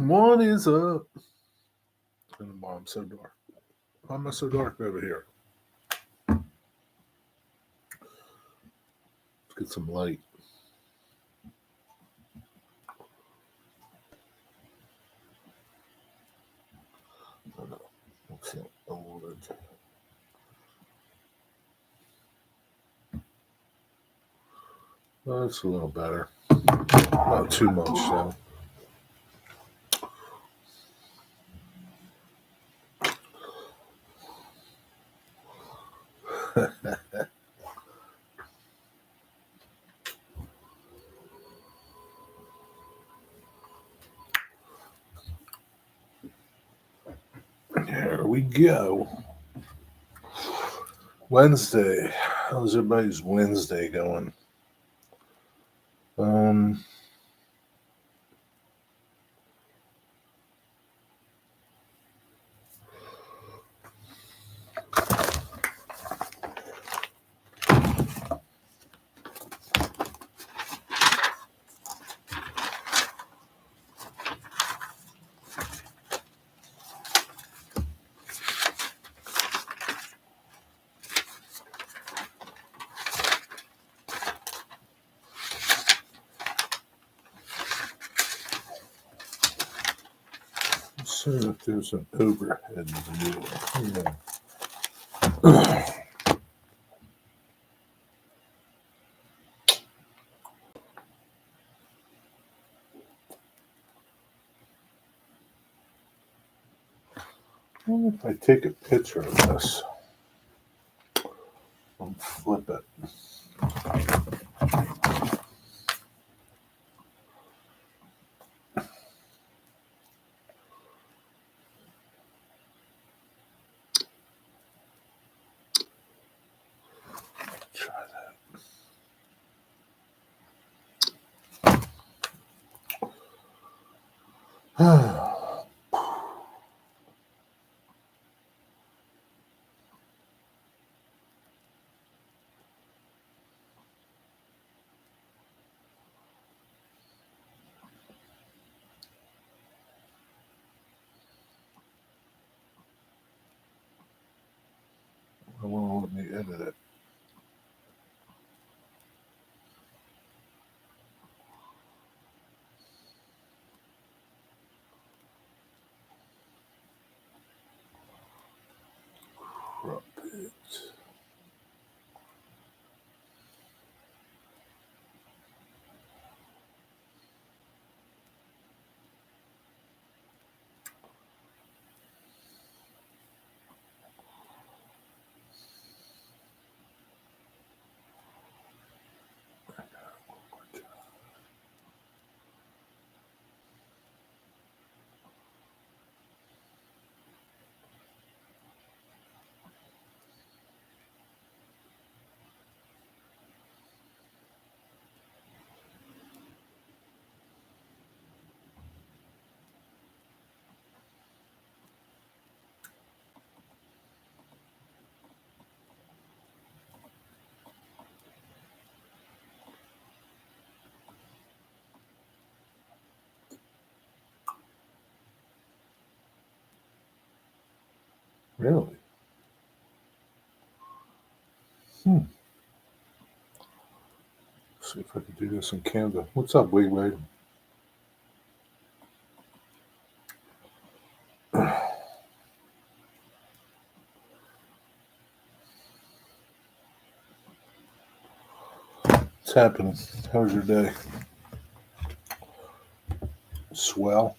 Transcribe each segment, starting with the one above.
What is up? And why I'm so dark. Why am I so dark over here? Let's get some light. Oh no. Let's see. That's a little better. Not too much though. There we go. Wednesday. How's everybody's Wednesday going? Um, let's see if there's an overhead view. Yeah. Well, if I take a picture of this, I'll flip it. Try that. I won't let me edit it. Crop it. Really? See if I can do this in Canva. What's up, Wig Wig? What's happening? How's your day? Swell.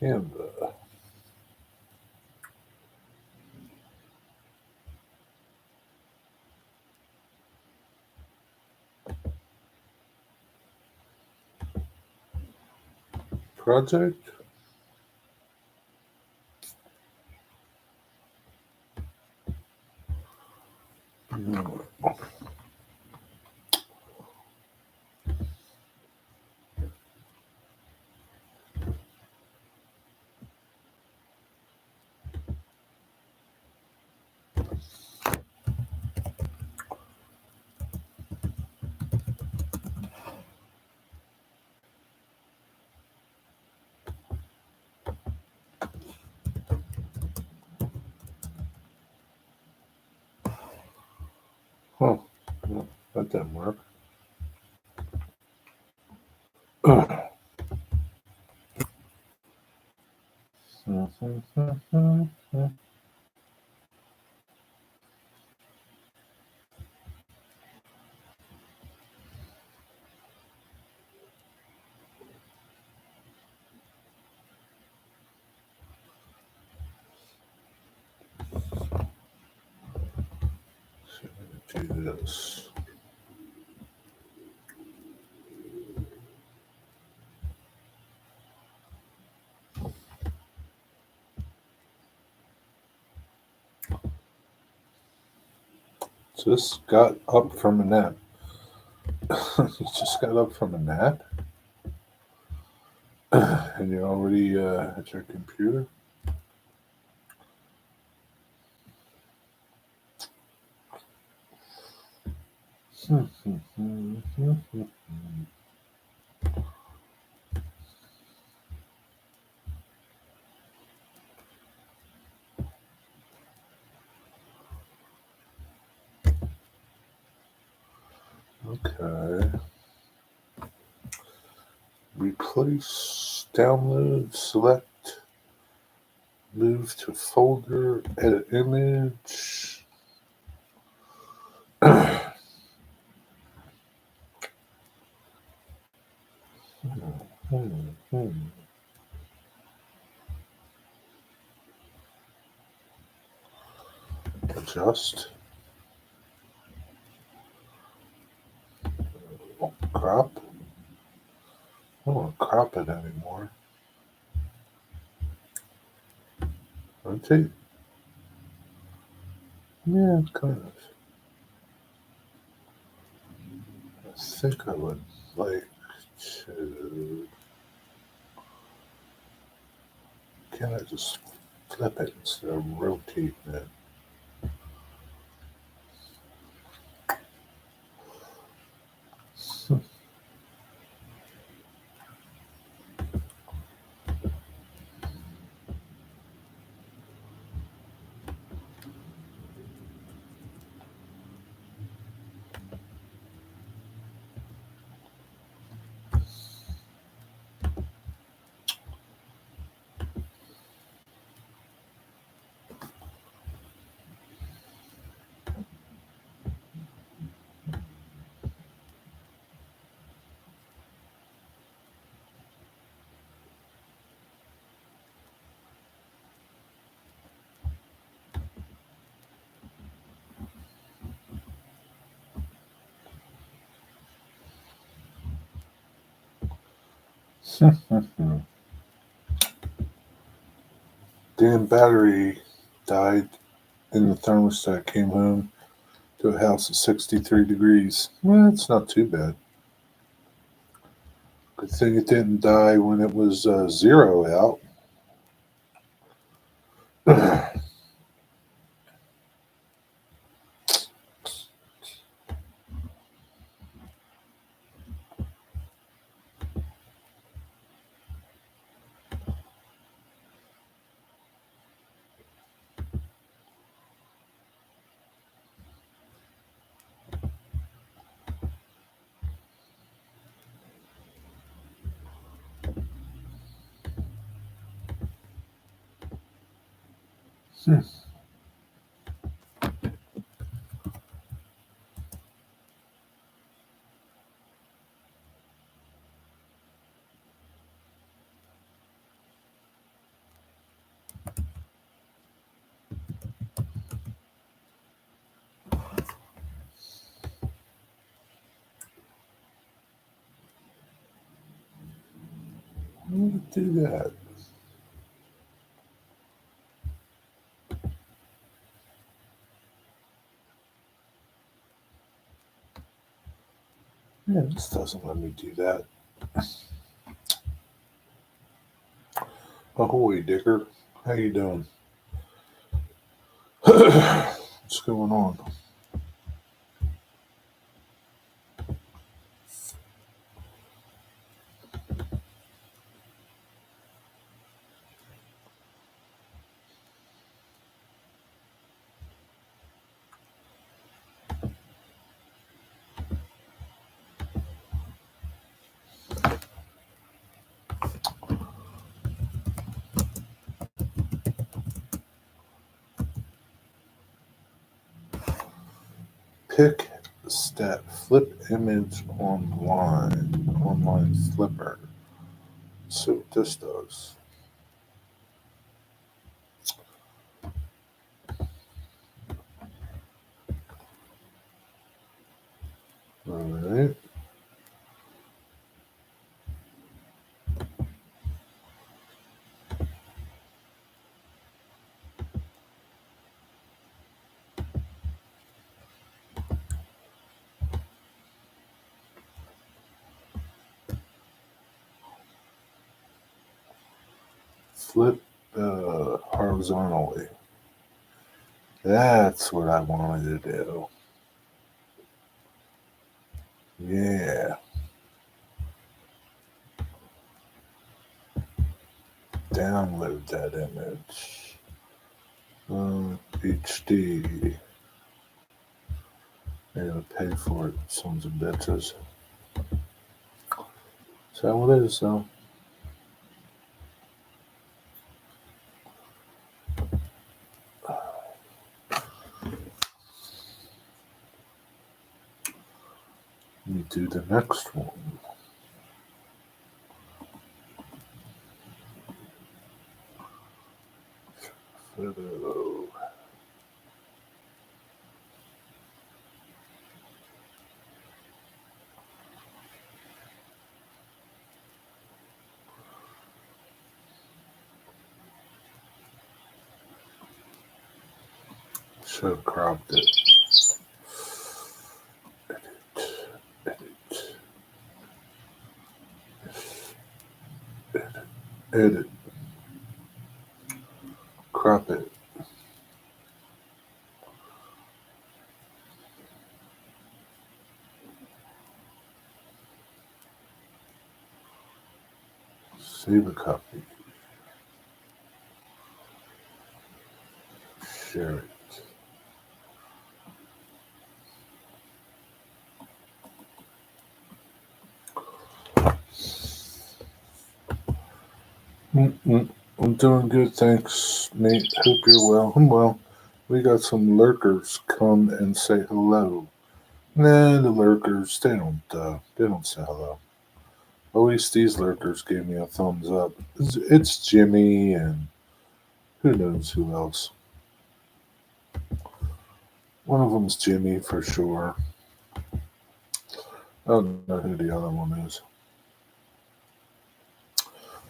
Canva. Project. Huh. Well, that didn't work. Do this. Just got up from a nap. You just got up from a nap? And you're already at your computer? Okay. Replace, download, select, move to folder, edit image. Adjust. Crop. I don't want to crop it anymore. Rotate. Yeah, kind of. I think I would like to. Can I just flip it instead of rotating it? Damn battery died in the thermostat. Came home to a house at 63 degrees. Well, it's not too bad. Good thing it didn't die when it was 0 out. Do that. Yeah, this doesn't let me do that. Ahoy, Dicker. How you doing? What's going on? Pick stat flip image online flipper. See what this does. All right. Flip horizontally. That's what I wanted to do. Yeah. Download that image. HD. I gotta pay for it, sons of bitches. Is that what it is, though? Let me do the next one. Photo. Should have cropped it. Edit. Crop it. Save a copy. Share it. I'm doing good, thanks, mate. Hope you're well. I'm well. We got some lurkers come and say hello. Nah, the lurkers they don't say hello. At least these lurkers gave me a thumbs up. It's Jimmy and who knows who else. One of them's Jimmy for sure. I don't know who the other one is.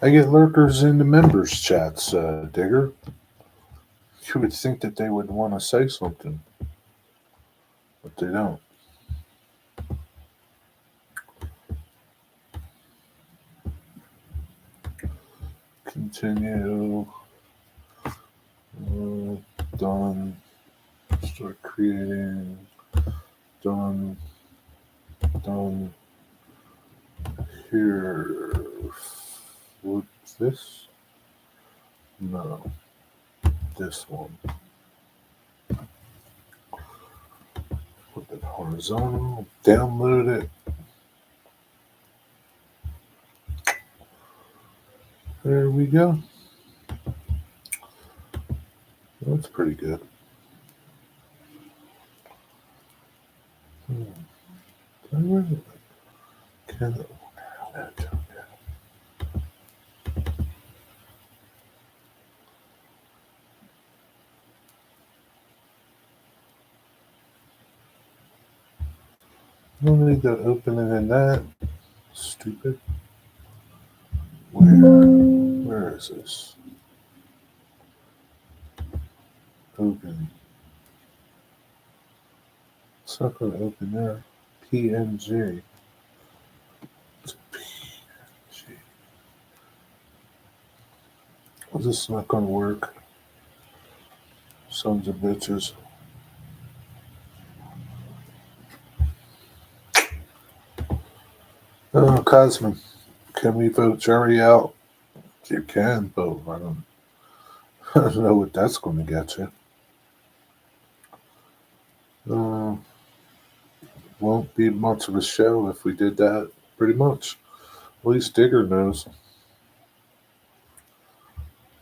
I get lurkers in the members chats, Digger. You would think that they would want to say something, but they don't. Continue. Done. Start creating. Done. Done. Here. What's this? No. This one. Put it horizontal. Download it. There we go. That's pretty good. No need to open it in that. Stupid. Where is this? Open. It's not going to open there. PNG. It's a PNG. Well, this is not going to work. Sons of bitches. Cosman, can we vote Jerry out? You can vote. I don't know what that's going to get you. Won't be much of a show if we did that. Pretty much. At least Digger knows.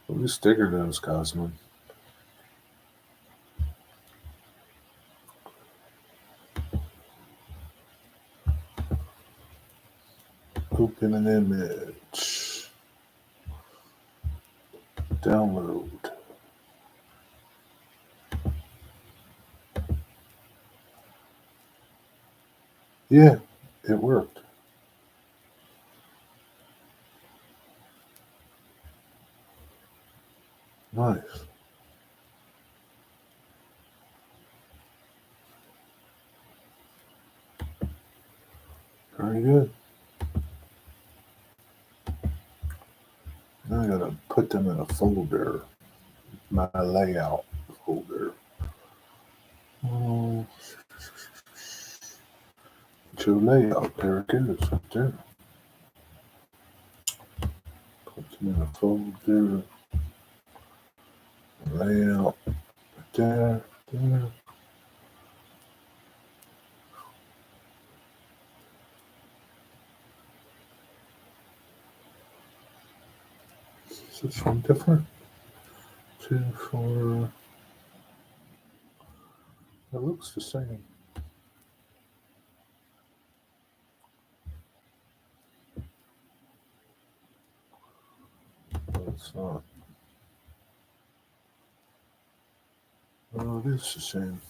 At least Digger knows, Cosman. Open an image. Download. Yeah, it worked. Nice. Very good. Now I gotta put them in a folder. My layout folder. Oh, show layout. There it is, right there. Put them in a folder. Layout. There. There. Is this one different? 2, 4. It looks the same. But it's not. Oh, it is the same.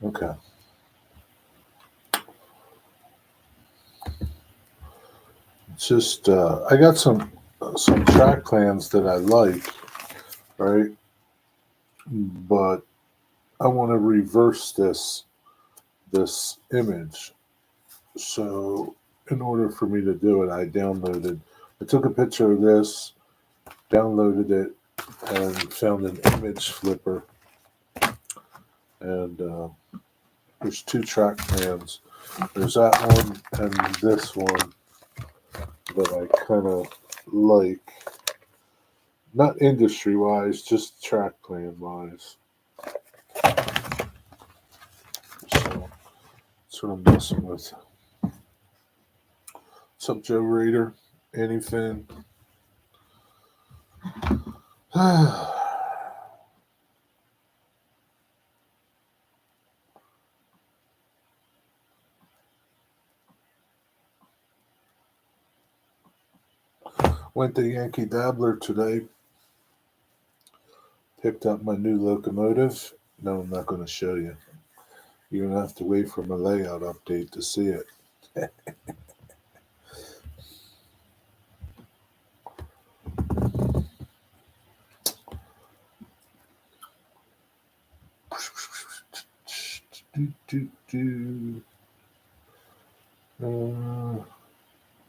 Okay. It's just I got some track plans that I like, right? But I want to reverse this image. So in order for me to do it, I took a picture of this, downloaded it, and found an image flipper. And there's 2 track plans. There's that one and this one that I kind of like. Not industry wise, just track plan wise. So that's what I'm messing with. What's up, Joe Raider? Anything? Went to Yankee Dabbler today. Picked up my new locomotive. No, I'm not going to show you. You're going to have to wait for my layout update to see it.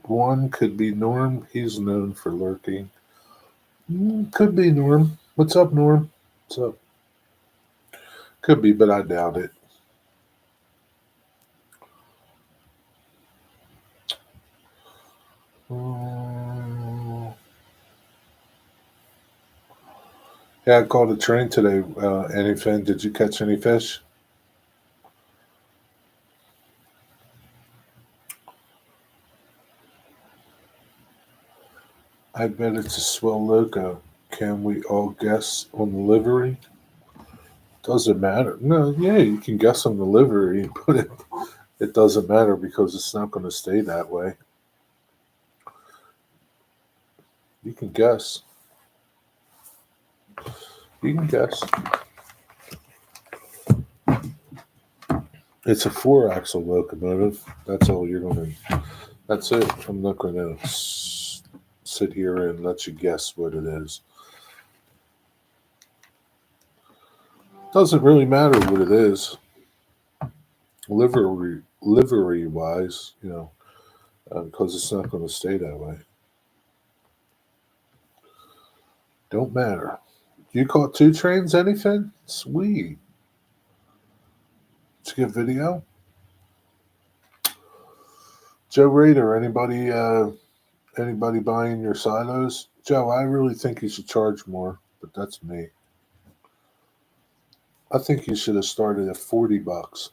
One could be Norm. He's known for lurking. Could be Norm. What's up, Norm? What's up? Could be, but I doubt it. Yeah, I caught a train today. Anything? Did you catch any fish? I bet it's a swell loco. Can we all guess on the livery? Doesn't matter. No, yeah, you can guess on the livery, but it doesn't matter because it's not going to stay that way. You can guess. You can guess. It's a 4-axle locomotive. That's all you're going to. That's it. I'm not going to sit here and let you guess what it is. Doesn't really matter what it is. Livery wise, because it's not going to stay that way. Don't matter. You caught 2 trains? Anything? Sweet. It's a good video. Joe Raider, anybody buying your silos? Joe, I really think you should charge more, but that's me. I think you should have started at $40.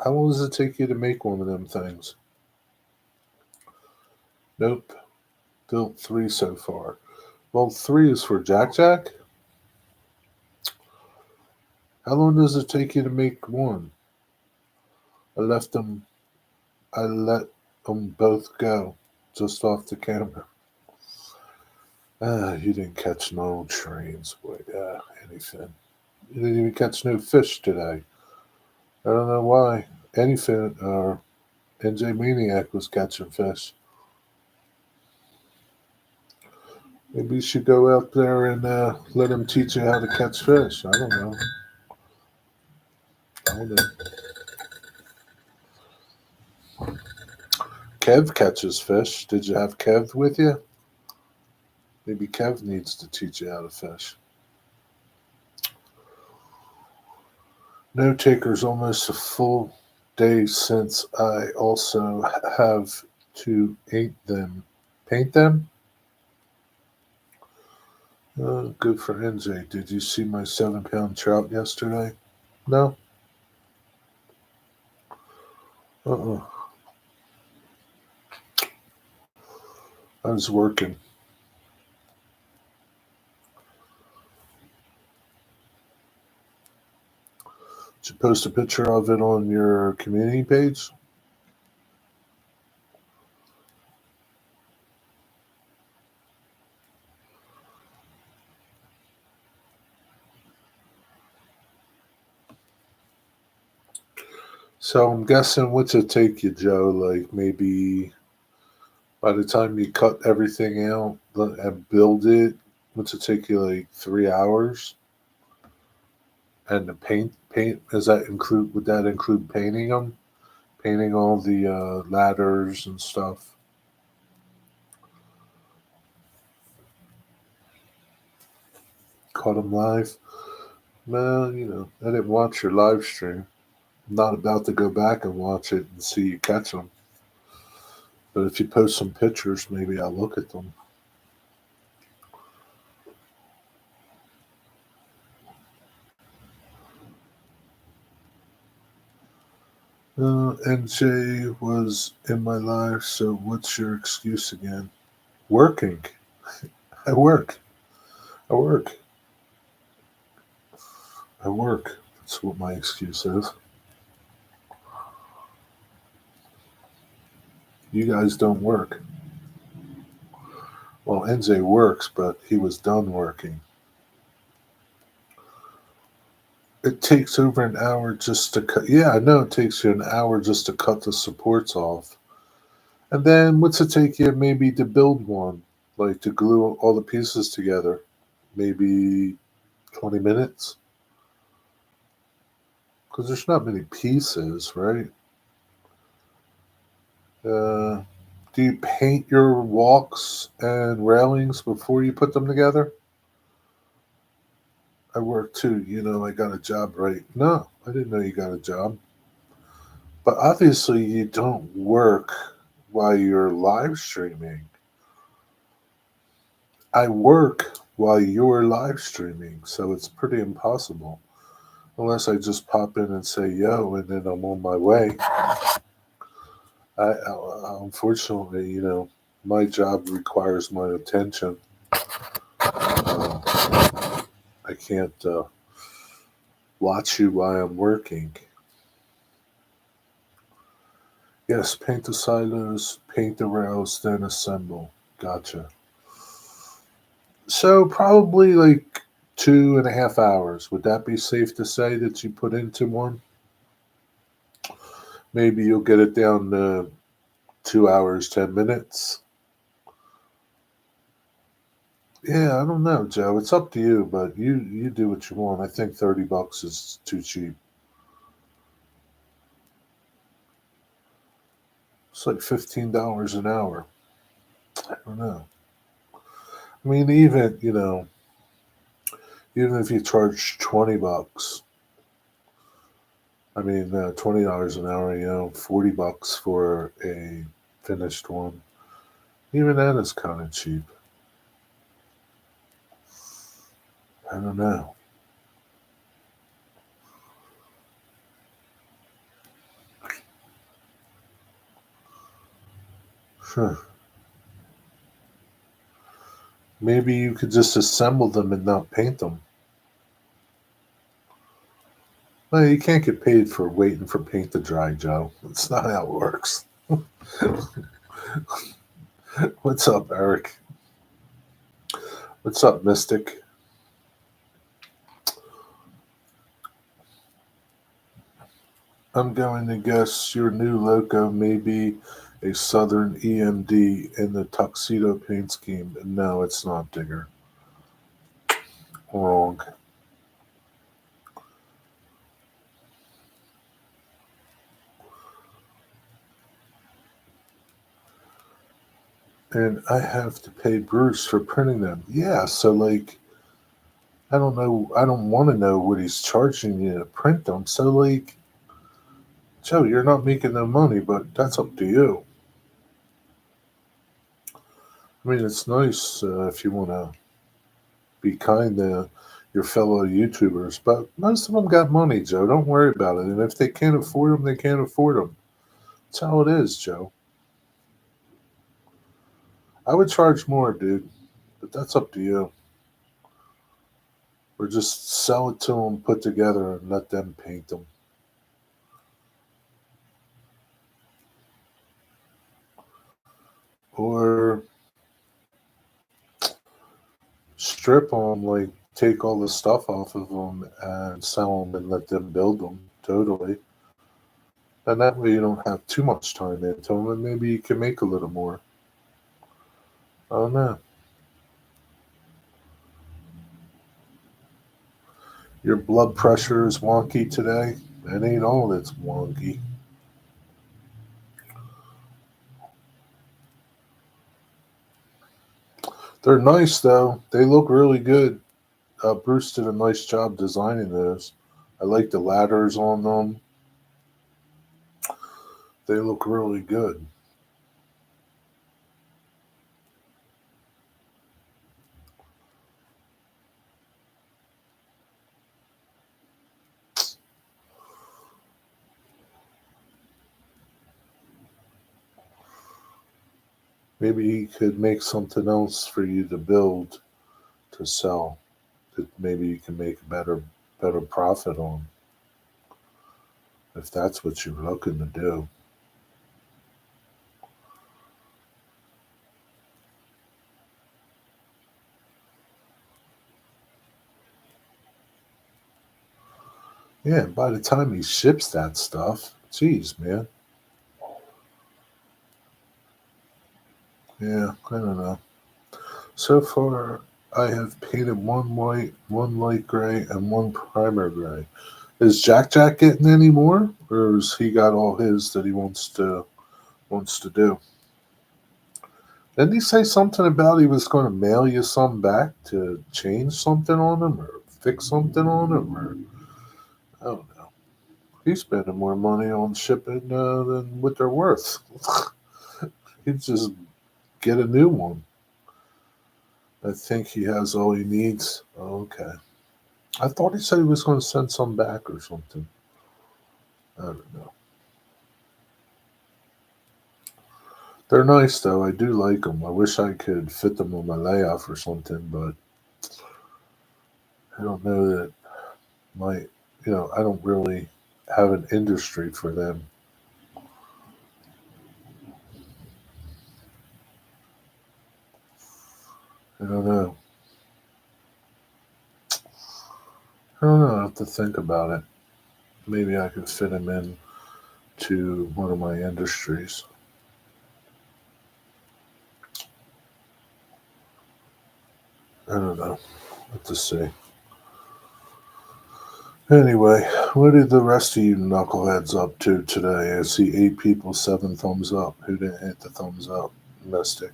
How long does it take you to make one of them things? Nope. Built 3 so far. Well, 3 is for Jack Jack? How long does it take you to make one? I left them. I let them both go, just off the camera. You didn't catch no trains, boy. Anything. You didn't even catch no fish today. I don't know why. Anything, NJ Maniac was catching fish. Maybe you should go out there and let him teach you how to catch fish. I don't know. I don't know. Kev catches fish. Did you have Kev with you? Maybe Kev needs to teach you how to fish. No takers almost a full day since I also have to paint them. Paint them? Good for NJ. Did you see my 7-pound trout yesterday? No? Uh-uh. I was working. Did you post a picture of it on your community page? So I'm guessing what's it take you, Joe? Like maybe by the time you cut everything out and build it, what's it take you like 3 hours? And the paint does that include? Would that include painting them? Painting all the ladders and stuff. Caught them live. Well, I didn't watch your live stream. I'm not about to go back and watch it and see you catch them. But if you post some pictures, maybe I'll look at them. NJ was in my life, so what's your excuse again? Working. I work. I work. I work. That's what my excuse is. You guys don't work. Well, NJ works, but he was done working. It takes over an hour just to cut. Yeah, I know it takes you an hour just to cut the supports off. And then what's it take you maybe to build one? Like to glue all the pieces together? Maybe 20 minutes? Because there's not many pieces, right? Uh, do you paint your walks and railings before you put them together? I work too. I got a job, right? No, I didn't know you got a job. But obviously, you don't work while you're live streaming. I work while you're live streaming, so it's pretty impossible. Unless I just pop in and say yo, and then I'm on my way. Unfortunately, my job requires my attention. I can't watch you while I'm working. Yes, paint the silos, paint the rails, then assemble. Gotcha. So probably like 2.5 hours. Would that be safe to say that you put into one? Maybe you'll get it down to 2 hours, 10 minutes. Yeah, I don't know, Joe. It's up to you, but you do what you want. I think $30 is too cheap. It's like $15 an hour. I don't know. I mean, even if you charge $20, I mean, $20 an hour, $40 for a finished one. Even that is kind of cheap. I don't know. Huh. Maybe you could just assemble them and not paint them. Well, you can't get paid for waiting for paint to dry, Joe. That's not how it works. What's up, Eric? What's up, Mystic? I'm going to guess your new logo may be a Southern EMD in the tuxedo paint scheme. No, it's not, Digger. Wrong. And I have to pay Bruce for printing them. Yeah, so like, I don't know. I don't want to know what he's charging you to print them. So like, Joe, you're not making no money, but that's up to you. I mean, it's nice if you want to be kind to your fellow YouTubers, but most of them got money, Joe. Don't worry about it. And if they can't afford them, they can't afford them. That's how it is, Joe. I would charge more, dude, but that's up to you. Or just sell it to them, put together, and let them paint them. Or strip them, like take all the stuff off of them and sell them and let them build them. Totally. And that way you don't have too much time into them, and maybe you can make a little more. Oh no. Your blood pressure is wonky today. It ain't all that's wonky. They're nice though. They look really good. Bruce did a nice job designing those. I like the ladders on them. They look really good. Maybe he could make something else for you to build to sell. That maybe you can make a better profit on if that's what you're looking to do. Yeah, by the time he ships that stuff, geez, man. Yeah, I don't know. So far, I have painted one white, one light gray, and one primer gray. Is Jack Jack getting any more, or has he got all his that he wants to do? Didn't he say something about he was going to mail you some back to change something on them or fix something on them, or I don't know. He's spending more money on shipping than what they're worth. He'd just get a new one. I think he has all he needs. Okay. I thought he said he was going to send some back or something. I don't know. They're nice though. I do like them. I wish I could fit them on my layoff or something, but I don't know that my, I don't really have an industry for them. I don't know. I don't know. I have to think about it. Maybe I could fit them in to one of my industries. I don't know. What to say. Anyway, what did the rest of you knuckleheads up to today? I see 8 people, 7 thumbs up. Who didn't hit the thumbs up? Mystic.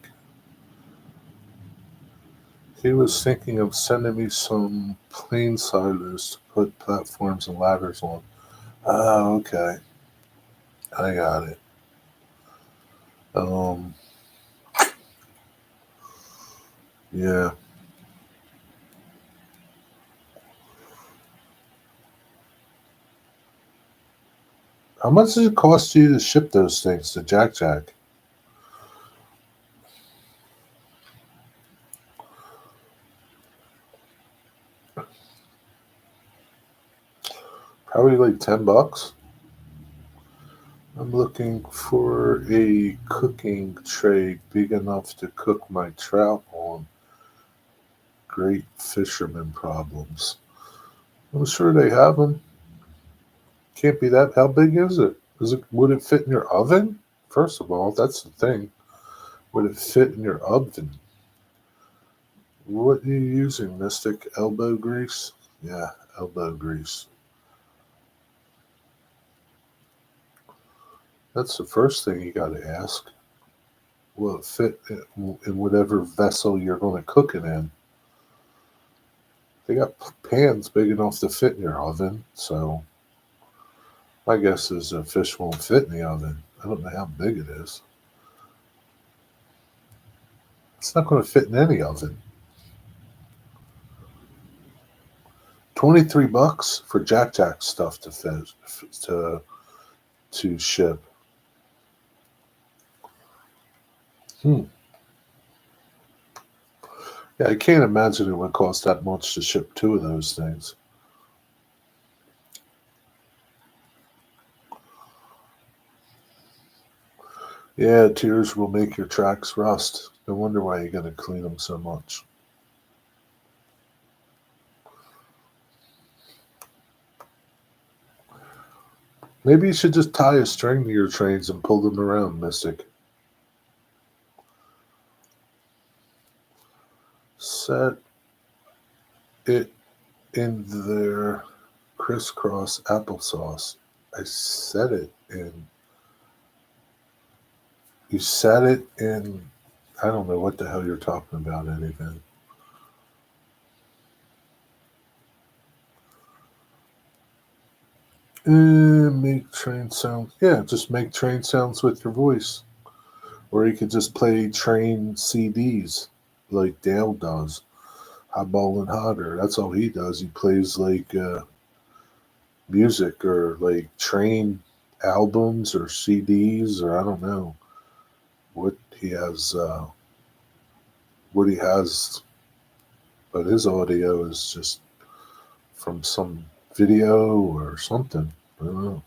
He was thinking of sending me some plain silos to put platforms and ladders on. Oh, okay. I got it. Um, yeah. How much does it cost you to ship those things to Jack Jack? Probably like $10. I'm looking for a cooking tray big enough to cook my trout on. Great fisherman problems. I'm sure they have them. Can't be that. How big is it? Would it fit in your oven? First of all, that's the thing. Would it fit in your oven? What are you using, Mystic? Elbow grease? Yeah, elbow grease. That's the first thing you got to ask. Will it fit in whatever vessel you're going to cook it in? They got pans big enough to fit in your oven, so my guess is a fish won't fit in the oven. I don't know how big it is. It's not going to fit in any oven. $23 for Jack stuff to ship. Yeah, I can't imagine it would cost that much to ship 2 of those things. Yeah, tears will make your tracks rust. No wonder why you're going to clean them so much. Maybe you should just tie a string to your trains and pull them around, Mystic. Set it in their crisscross applesauce. I set it in. You set it in. I don't know what the hell you're talking about, anything. Make train sounds. Yeah, just make train sounds with your voice. Or you could just play train CDs like Dale does. Hotball and Hotter. That's all he does. He plays like music or like train albums or CDs or I don't know what he has. What he has, but his audio is just from some video or something. I don't know.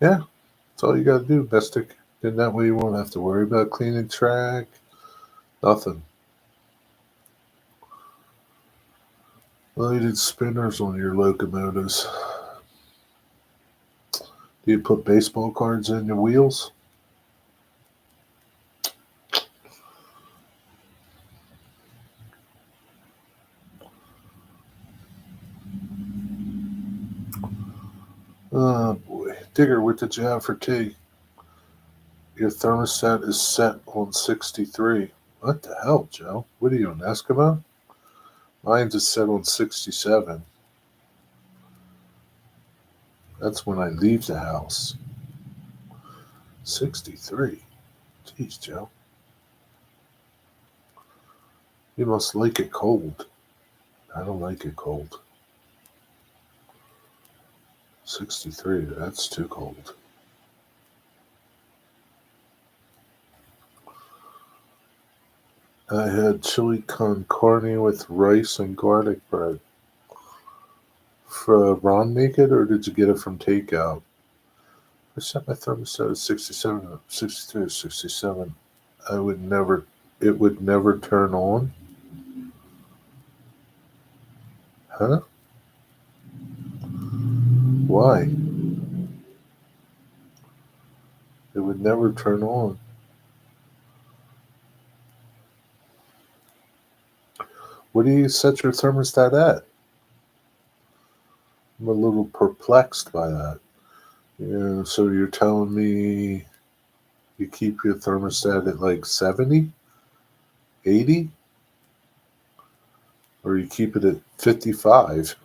Yeah, that's all you got to do, Mystic. Then that way you won't have to worry about cleaning track. Nothing. Lighted spinners on your locomotives. Do you put baseball cards in your wheels? Oh boy. Digger, what did you have for tea? Your thermostat is set on 63. What the hell, Joe? What are you, an Eskimo? Mine's is set on 67. That's when I leave the house. 63. Jeez, Joe. You must like it cold. I don't like it cold. 63, that's too cold. I had chili con carne with rice and garlic bread. For Ron make it, or did you get it from takeout? I set my thermostat at 67, 63 or 67. It would never turn on. Huh? Why? It would never turn on. What do you set your thermostat at? I'm a little perplexed by that. Yeah, so you're telling me you keep your thermostat at like 70, 80? Or you keep it at 55?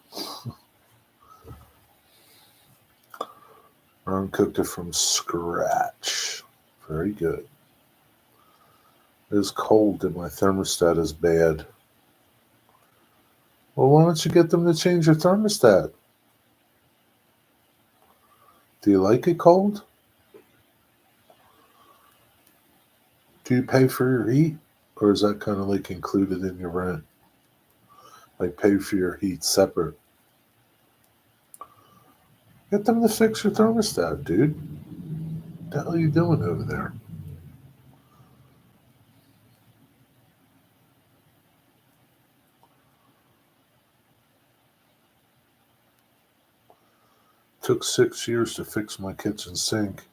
Ron cooked it from scratch. Very good. It is cold and my thermostat is bad. Well, why don't you get them to change your thermostat? Do you like it cold? Do you pay for your heat? Or is that kind of like included in your rent? Like pay for your heat separate? Get them to fix your thermostat, dude. What the hell are you doing over there? Took 6 years to fix my kitchen sink.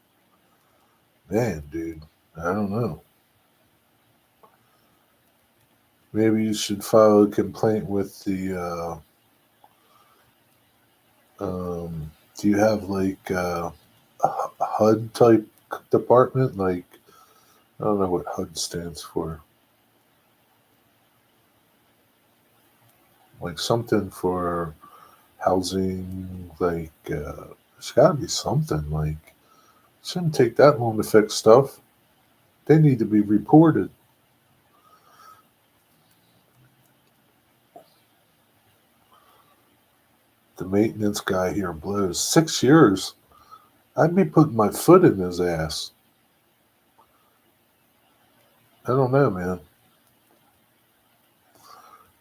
Man, dude, I don't know. Maybe you should file a complaint with the. Do you have like a HUD type department? Like, I don't know what HUD stands for. Like something for housing. Like, there's got to be something. Like, it shouldn't take that long to fix stuff. They need to be reported. The maintenance guy here blows. 6 years. I'd be putting my foot in his ass. I don't know, man.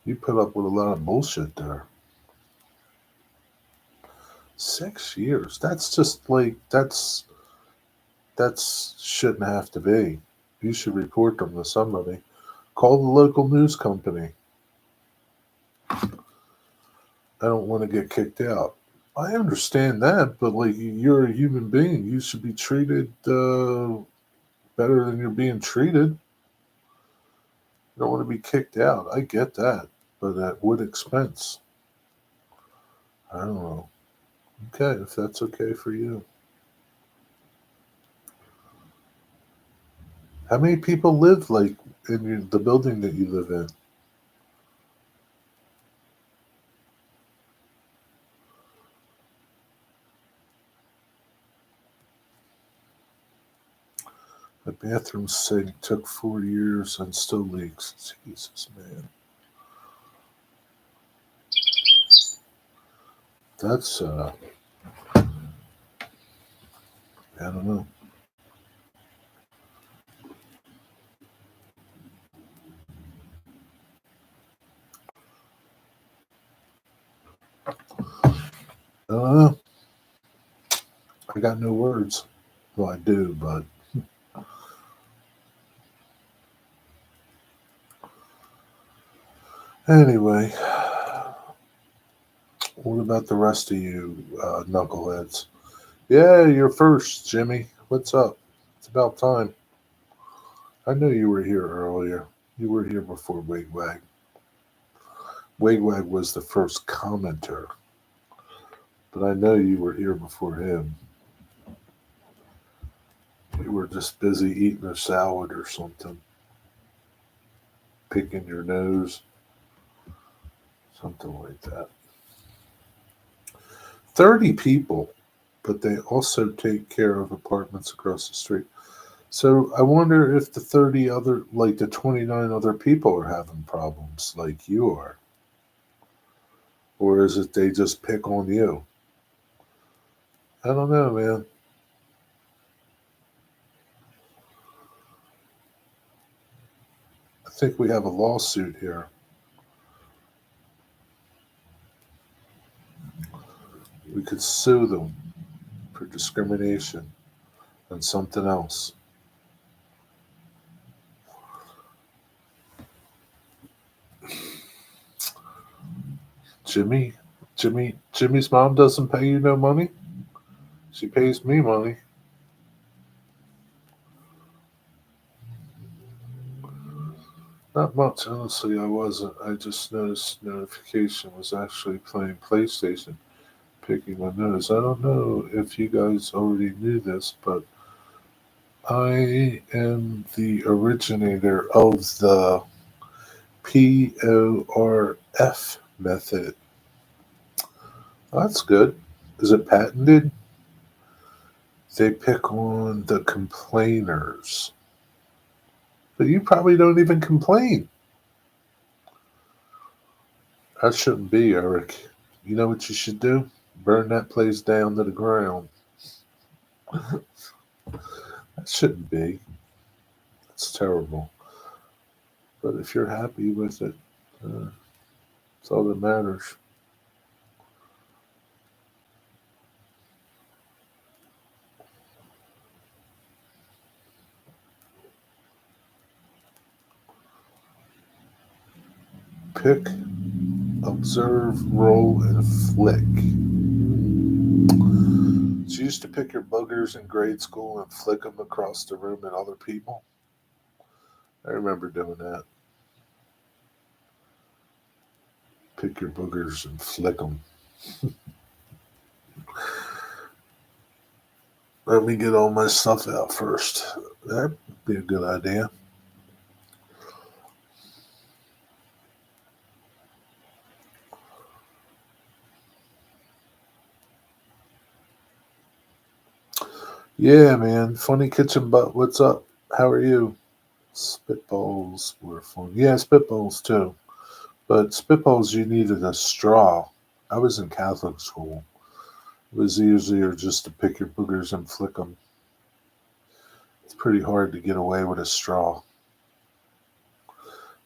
You put up with a lot of bullshit there. 6 years. That's just like that's shouldn't have to be. You should report them to somebody. Call the local news company. I don't want to get kicked out. I understand that, but like you're a human being, you should be treated better than you're being treated. You don't want to be kicked out. I get that, but at what expense? I don't know. Okay, if that's okay for you. How many people live like in the building that you live in? The bathroom sink took 4 years and still leaks. Jesus, man. That's, I don't know. I don't know. I got no words. Well, I do, but anyway, what about the rest of you knuckleheads? Yeah, you're first, Jimmy. What's up? It's about time. I knew you were here earlier. You were here before Wigwag. Wigwag was the first commenter, but I know you were here before him. You were just busy eating a salad or something, picking your nose, something like that. 30 people, but they also take care of apartments across the street. So I wonder if the 30 other, like the 29 other people are having problems like you are. Or is it they just pick on you? I don't know, man. I think we have a lawsuit here. We could sue them for discrimination and something else. Jimmy, Jimmy's mom doesn't pay you no money. She pays me money. Not much, honestly. I wasn't. I just noticed notification was actually playing PlayStation, picking my nose. I don't know if you guys already knew this, but I am the originator of the PORF method. That's good. Is it patented? They pick on the complainers. But you probably don't even complain. That shouldn't be, Eric. You know what you should do? Burn that place down to the ground. That shouldn't be. It's terrible. But if you're happy with it, uh, it's all that matters. Pick, observe, roll, and flick. So you used to pick your boogers in grade school and flick them across the room at other people. I remember doing that. Pick your boogers and flick them. Let me get all my stuff out first. That'd be a good idea. Yeah, man. Funny kitchen butt. What's up? How are you? Spitballs were fun. Yeah, spitballs too. But spitballs, you needed a straw. I was in Catholic school. It was easier just to pick your boogers and flick them. It's pretty hard to get away with a straw.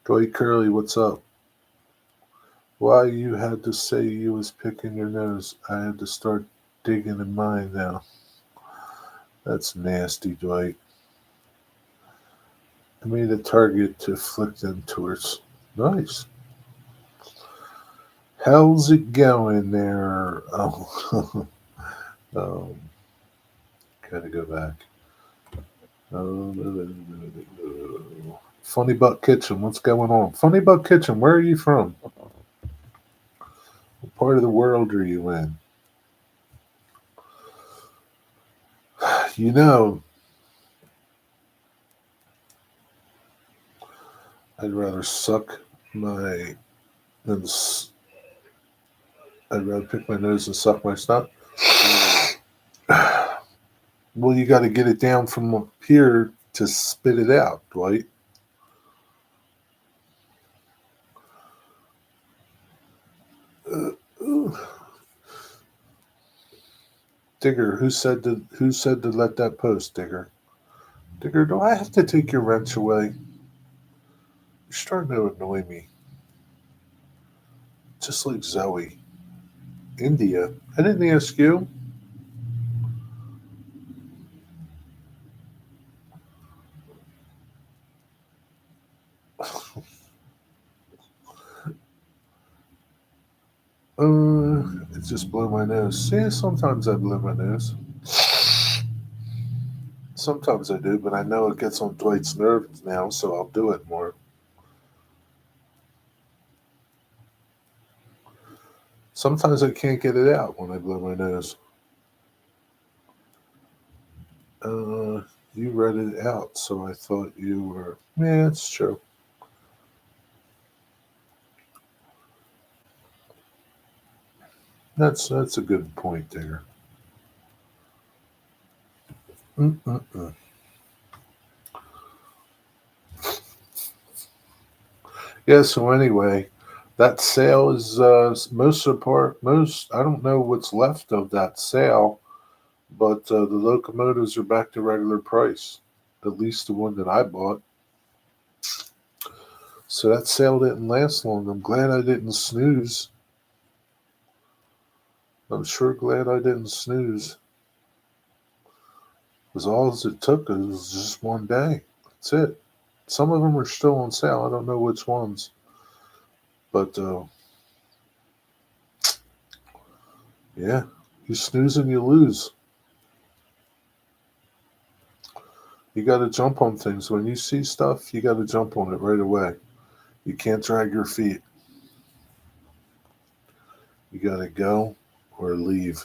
Dwight Curley, what's up? Why you had to say you was picking your nose? I had to start digging in mine now. That's nasty, Dwight. I made a target to flick them towards. Nice. How's it going there? Oh, gotta go back. Funny Butt Kitchen, what's going on? Funny Butt Kitchen, where are you from? What part of the world are you in? You know, I'd rather suck my than I'd rather pick my nose and suck my snot. Well, you got to get it down from up here to spit it out, Dwight. Digger, who said to let that post, Digger? Digger, do I have to take your wrench away? You're starting to annoy me. Just like Zoe. India. I didn't ask you. It just blew my nose. See, sometimes I blow my nose. Sometimes I do, but I know it gets on Dwight's nerves now, so I'll do it more. Sometimes I can't get it out when I blow my nose. You read it out, so I thought you were. Yeah, it's true. That's a good point there. Mm-mm-mm. Yeah. So anyway, that sale is most of the part. Most I don't know what's left of that sale, but the locomotives are back to regular price. At least the one that I bought. So that sale didn't last long. I'm glad I didn't snooze. I'm sure glad I didn't snooze. Because all it took was just one day. That's it. Some of them are still on sale. I don't know which ones. But yeah, you snooze and you lose. You got to jump on things. When you see stuff, you got to jump on it right away. You can't drag your feet. You got to go or leave.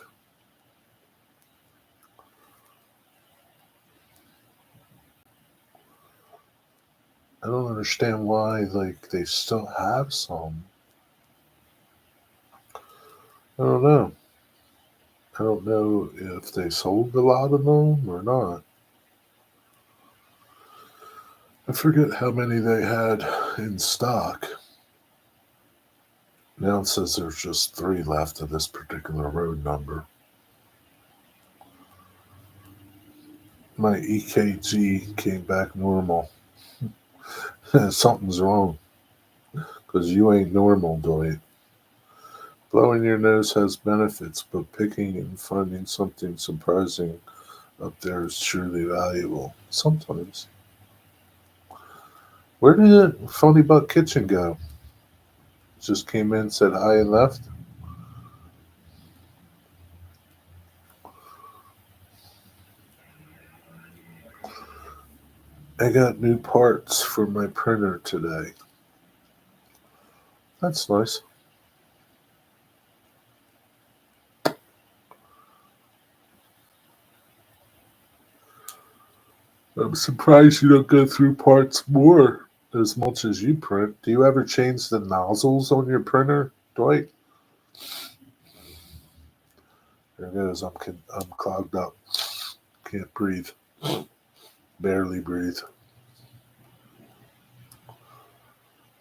I don't understand why like they still have some. I don't know. I don't know if they sold a lot of them or not. I forget how many they had in stock. Now it says there's just 3 left of this particular road number. My EKG came back normal. Something's wrong because you ain't normal, Dwight. Blowing your nose has benefits, but picking and finding something surprising up there is truly valuable. Sometimes. Where did Funny Butt Kitchen go? Just came in, said hi, and left. I got new parts for my printer today. That's nice. I'm surprised you don't go through parts more as much as you print. Do you ever change the nozzles on your printer, Dwight? There it is. I'm clogged up. Can't breathe. Barely breathe.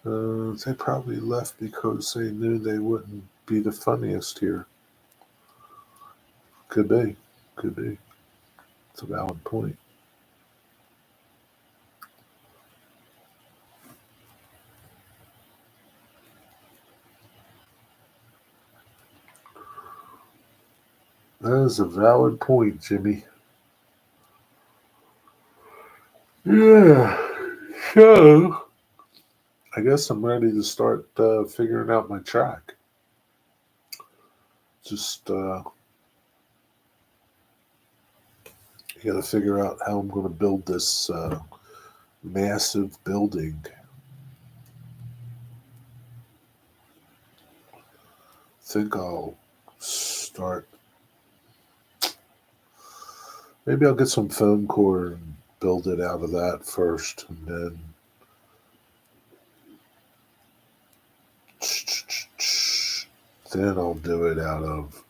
They probably left because they knew they wouldn't be the funniest here. Could be. Could be. It's a valid point. That is a valid point, Jimmy. Yeah. So, I guess I'm ready to start figuring out my track. Just got to figure out how I'm going to build this massive building. Think I'll start. Maybe I'll get some foam core and build it out of that first, and then I'll do it out of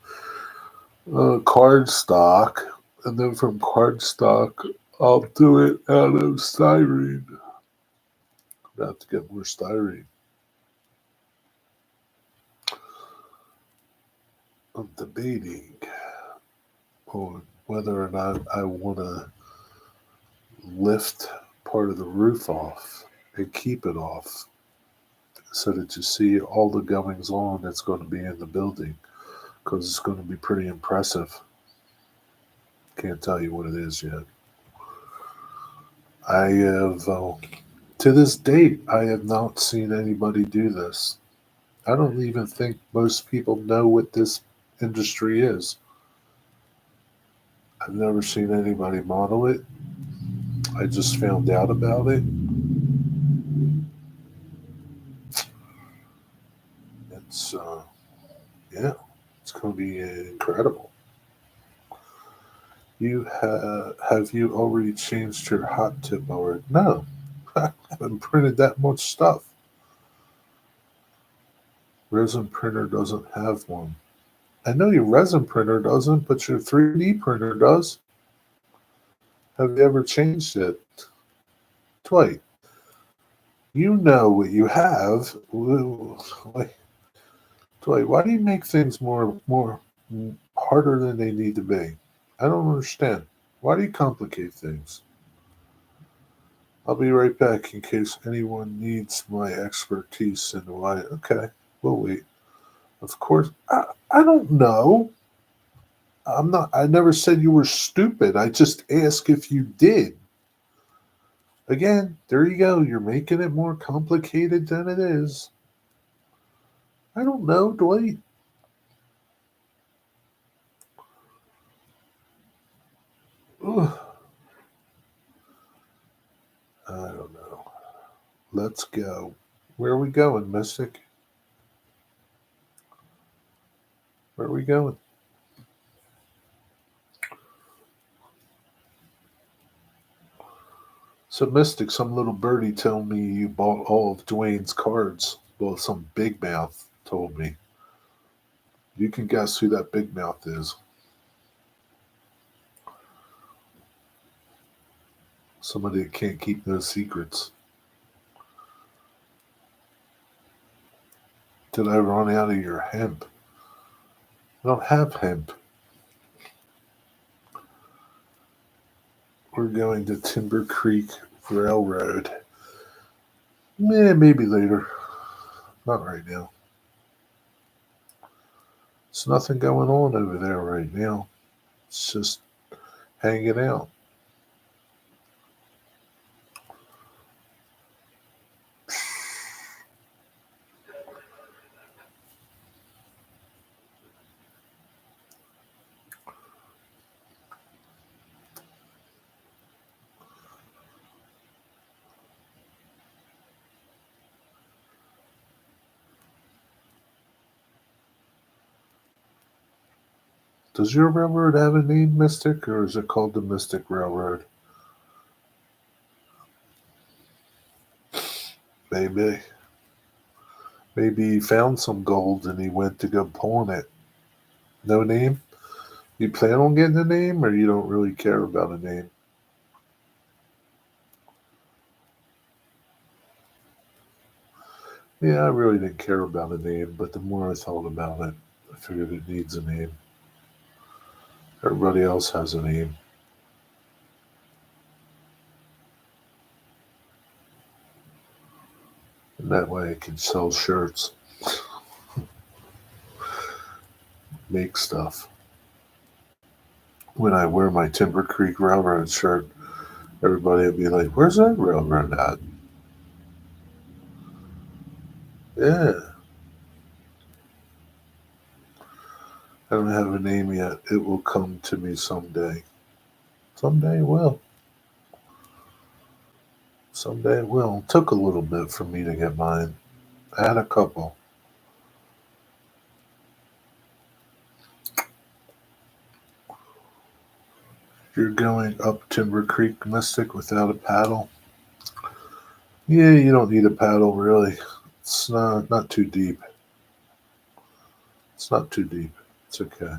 cardstock, and then from cardstock I'll do it out of styrene. I'm about to get more styrene. I'm debating on whether or not I want to lift part of the roof off and keep it off so that you see all the goings on that's going to be in the building, because it's going to be pretty impressive. Can't tell you what it is yet. I have, to this date, I have not seen anybody do this. I don't even think most people know what this industry is. I've never seen anybody model it. I just found out about it. It's, yeah, it's going to be incredible. Have you already changed your hot tip already? No, I haven't printed that much stuff. Resin printer doesn't have one. I know your resin printer doesn't, but your 3D printer does. Have you ever changed it? Dwight, you know what you have. Dwight, why do you make things more harder than they need to be? I don't understand. Why do you complicate things? I'll be right back in case anyone needs my expertise in why. Okay, we'll wait. Of course, I don't know. I'm not. I never said you were stupid. I just asked if you did. Again, there you go. You're making it more complicated than it is. I don't know, Dwight. Ugh, I don't know. Let's go. Where are we going, Mystic? Where are we going? So, Mystic, some little birdie told me you bought all of Dwayne's cards. Well, some big mouth told me. You can guess who that big mouth is. Somebody that can't keep no secrets. Did I run out of your hemp? I don't have hemp. We're going to Timber Creek Railroad. Maybe later. Not right now. There's nothing going on over there right now. It's just hanging out. Does your railroad have a name, Mystic, or is it called the Mystic Railroad? Maybe. Maybe he found some gold and he went to go pawn it. No name? You plan on getting a name, or you don't really care about a name? Yeah, I really didn't care about a name, but the more I thought about it, I figured it needs a name. Everybody else has a name. And that way I can sell shirts, make stuff. When I wear my Timber Creek Railroad shirt, everybody will be like, "Where's that railroad at?" Yeah, I don't have a name yet. It will come to me someday. Someday it will. Someday it will. It took a little bit for me to get mine. I had a couple. You're going up Timber Creek, Mystic, without a paddle? Yeah, you don't need a paddle, really. It's not too deep. It's not too deep. It's okay.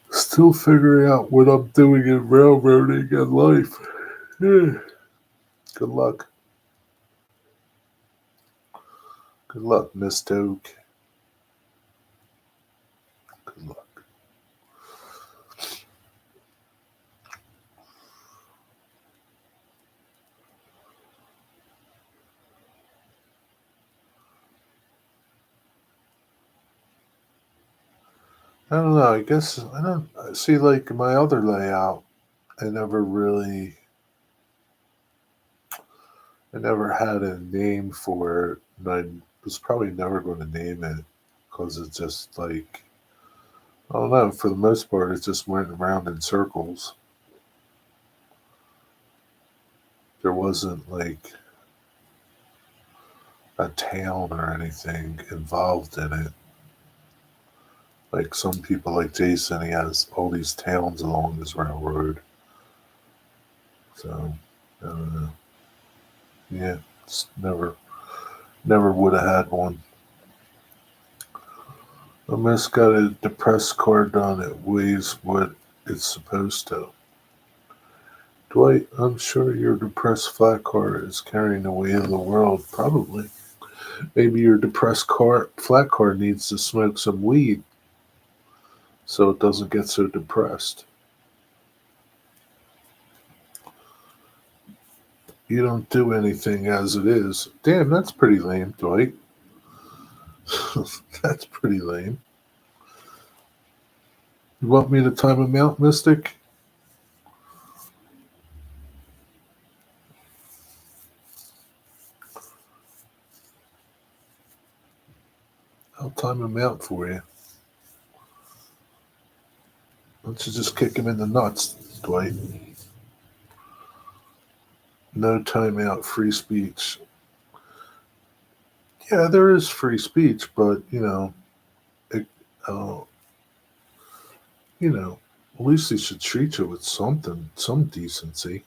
Still figuring out what I'm doing in railroading and life. Yeah. Good luck. Good luck, Miss Toke. Good luck. I don't know. I guess I don't see, like my other layout. I never really, I never had a name for it, and I was probably never going to name it because it's just like, I don't know. For the most part, it just went around in circles. There wasn't like a town or anything involved in it. Like some people, like Jason, he has all these towns along his railroad. So, I don't know. Yeah, it's never would have had one. I just got a depressed car done. It weighs what it's supposed to. Dwight, I'm sure your depressed flat car is carrying the weight of the world. Probably. Maybe your depressed flat car needs to smoke some weed so it doesn't get so depressed. You don't do anything as it is. Damn, that's pretty lame, Dwight. That's pretty lame. You want me to time him out, Mystic? I'll time him out for you. Why don't you just kick him in the nuts, Dwight? No timeout, free speech. Yeah, there is free speech, but it, uh, you know, at least he should treat you with something, some decency.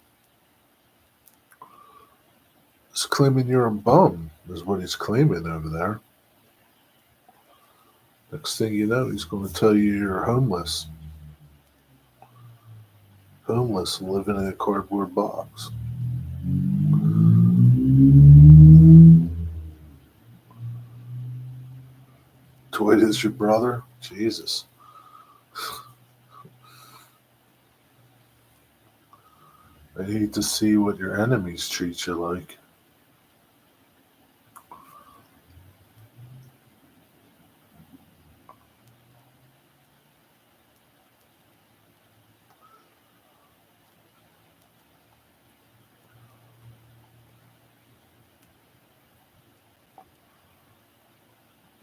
He's claiming you're a bum, is what he's claiming over there. Next thing you know, he's going to tell you you're homeless. Homeless and living in a cardboard box. Dwight is your brother? Jesus. I hate to see what your enemies treat you like.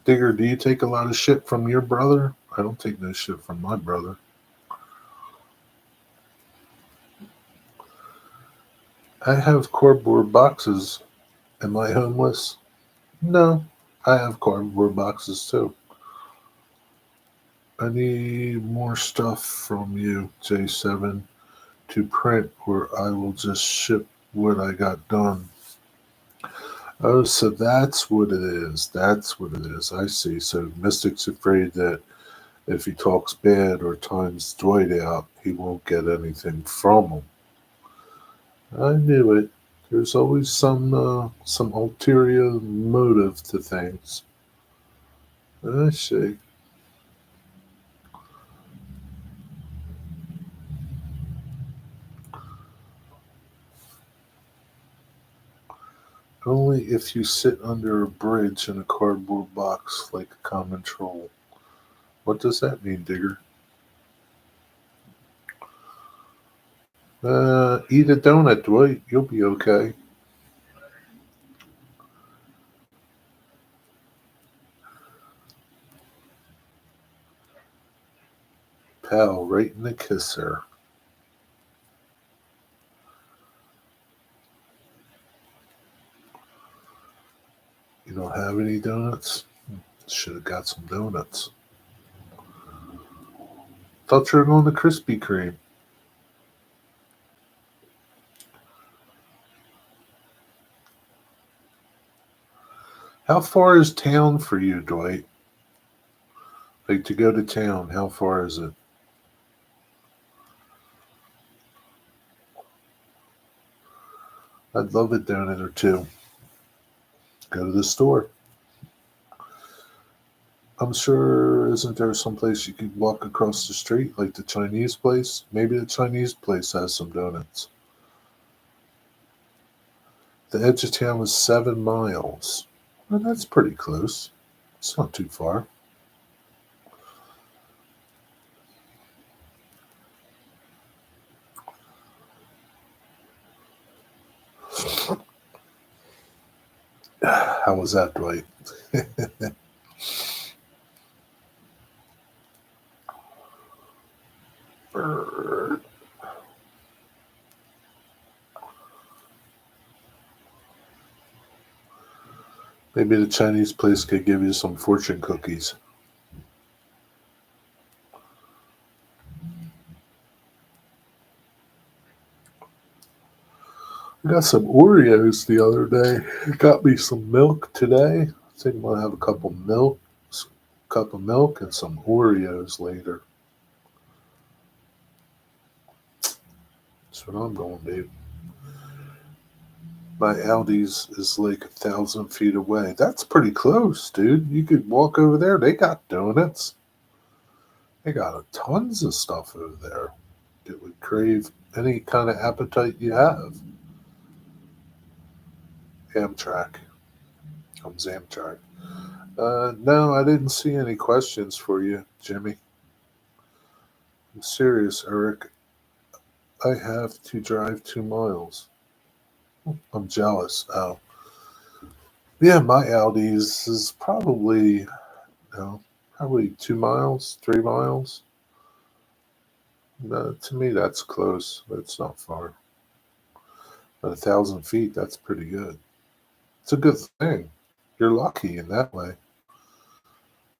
Digger, do you take a lot of shit from your brother? I don't take no shit from my brother. I have cardboard boxes. Am I homeless? No. I have cardboard boxes too. I need more stuff from you, J7, to print, or I will just ship what I got done. Oh, so that's what it is. That's what it is. I see. So Mystic's afraid that if he talks bad or times Dwight out, he won't get anything from him. I knew it. There's always some ulterior motive to things. I see. Only if you sit under a bridge in a cardboard box like a common troll. What does that mean, Digger? Eat a donut, Dwight. You'll be okay. Pal, right in the kisser. You don't have any donuts? Should have got some donuts. Thought you were going to Krispy Kreme. How far is town for you, Dwight? Like to go to town, how far is it? I'd love a donut or two. Go to the store. I'm sure, isn't there someplace you could walk across the street, like the Chinese place? Maybe the Chinese place has some donuts. The edge of town was 7 miles. Well, that's pretty close. It's not too far. How was that, Dwight? Maybe the Chinese place could give you some fortune cookies. I got some Oreos the other day. Got me some milk today. I think I'm gonna have cup of milk, and some Oreos later. That's what I'm going to do. My Aldi's is like 1,000 feet away. That's pretty close, dude. You could walk over there. They got donuts. They got tons of stuff over there. It would crave any kind of appetite you have. Amtrak. Comes Amtrak. No, I didn't see any questions for you, Jimmy. I'm serious, Eric. I have to drive 2 miles. I'm jealous. Oh, yeah, my Aldi's is probably, probably 2 miles, 3 miles. To me, that's close, but it's not far. But 1,000 feet, that's pretty good. It's a good thing. You're lucky in that way,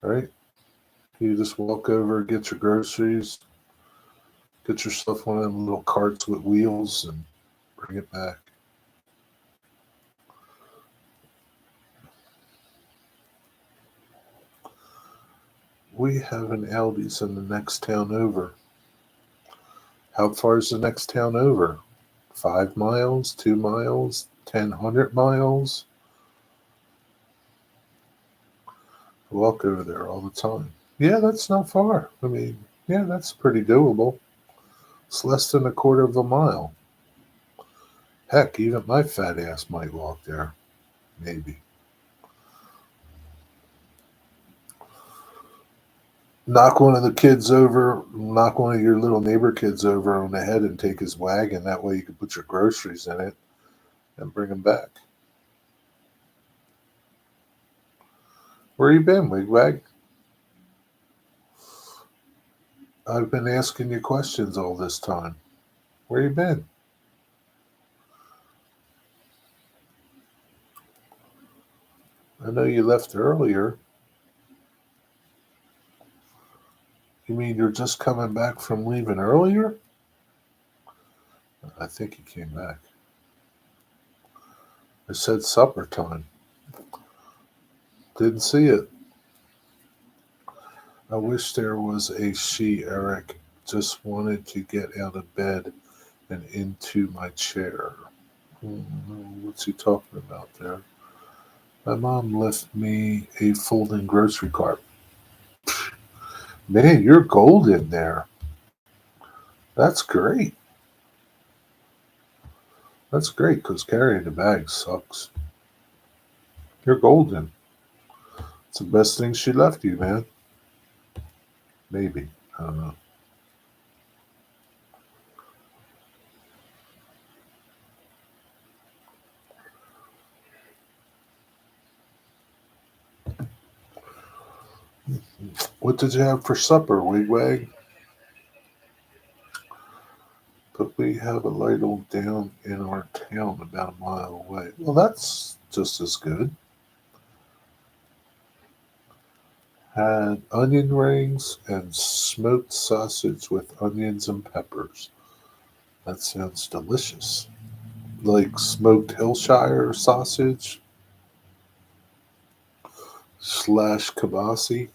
right? You just walk over, get your groceries, get yourself one of them little carts with wheels, and bring it back. We have an Aldi's in the next town over. How far is the next town over? 5 miles, 2 miles, 1,000 miles? I walk over there all the time. Yeah, that's not far. I mean, yeah, that's pretty doable. It's less than a quarter of a mile. Heck, even my fat ass might walk there. Maybe. Knock one of your little neighbor kids over on the head and take his wagon. That way you can put your groceries in it and bring them back. Where you been, Wigwag? I've been asking you questions all this time. Where you been? I know you left earlier. You mean you're just coming back from leaving earlier? I think he came back. I said supper time. Didn't see it. I wish there was a she, Eric. Just wanted to get out of bed and into my chair. What's he talking about there? My mom left me a folding grocery cart. Man, you're golden there. That's great. That's great because carrying the bag sucks. You're golden. It's the best thing she left you, man. Maybe. I don't know. What did you have for supper, Wigwag? But we have a ladle down in our town about a mile away. Well, that's just as good. Had onion rings and smoked sausage with onions and peppers. That sounds delicious. Like smoked Hillshire sausage slash kibasi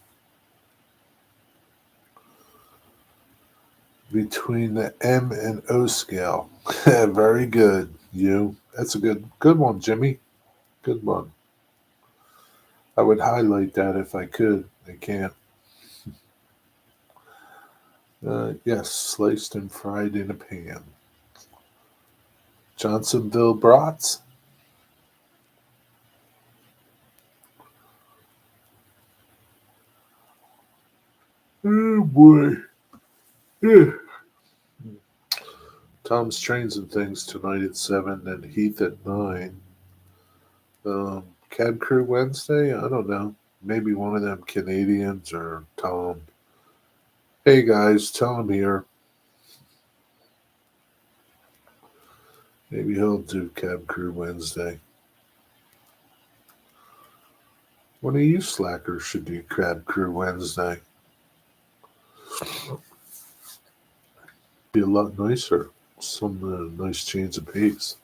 between the M and O scale. Very good. You. That's a good one, Jimmy. Good one. I would highlight that if I could. I can't. Yes, sliced and fried in a pan. Johnsonville brats. Oh boy. Yeah. Tom's Trains and Things tonight at 7 and Heath at 9. Cab Crew Wednesday? I don't know. Maybe one of them Canadians or Tom. Hey guys, tell him here. Maybe he'll do Cab Crew Wednesday. One of you slackers should do Cab Crew Wednesday. Be a lot nicer. Some nice change of pace.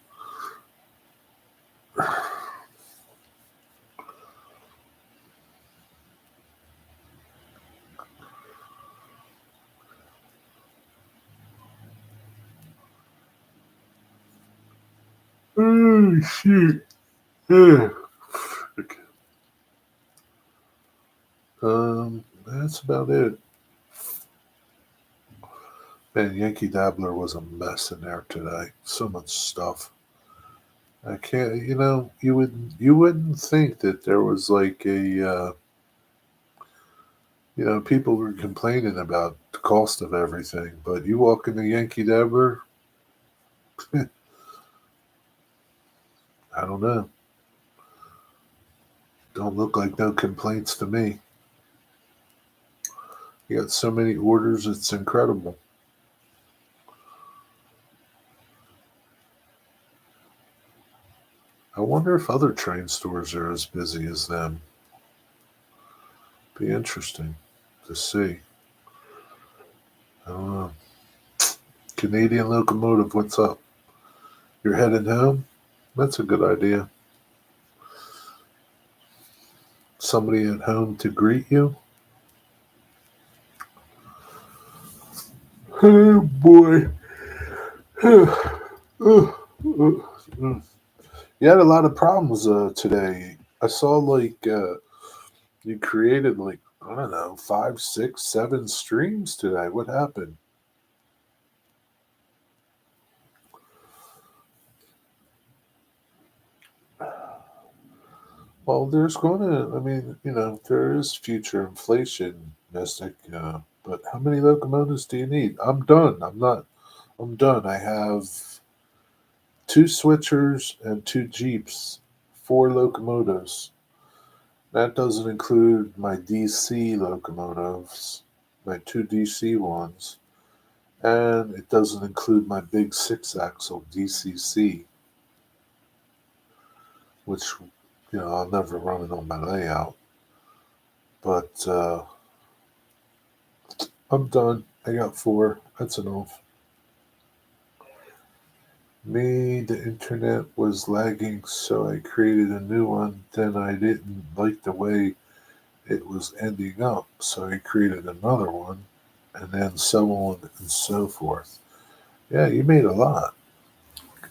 Oh shit. Yeah. Okay. That's about it. Man, Yankee Dabbler was a mess in there today. So much stuff. I can't. You wouldn't think that there was like a. People were complaining about the cost of everything, but you walk into Yankee Dabbler, I don't know. Don't look like no complaints to me. You got so many orders, it's incredible. I wonder if other train stores are as busy as them. Be interesting to see. I don't know. Canadian Locomotive, what's up? You're heading home? That's a good idea. Somebody at home to greet you? Oh boy. You had a lot of problems today. I saw like you created like, I don't know, 5, 6, 7 streams today. What happened? Well, there's going to, I mean, there is future inflation, Mystic. But how many locomotives do you need? I'm done. I'm done. I have 2 switchers and 2 Jeeps, 4 locomotives. That doesn't include my DC locomotives, my 2 DC ones. And it doesn't include my big 6-axle DCC, which I'll never run it on my layout. But I'm done. I got 4. That's enough. The internet was lagging, so I created a new one. Then I didn't like the way it was ending up, so I created another one, and then so on and so forth. Yeah, you made a lot.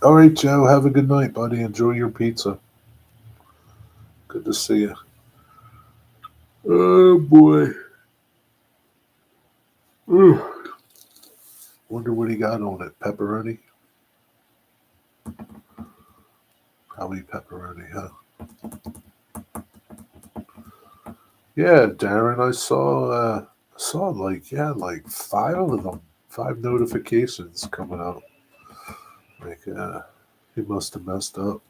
All right, Joe, have a good night, buddy. Enjoy your pizza. Good to see you. Oh, boy. Ooh. Wonder what he got on it. Pepperoni? Probably pepperoni, huh? Yeah, Darren, I saw like 5 notifications coming out. Like he must have messed up.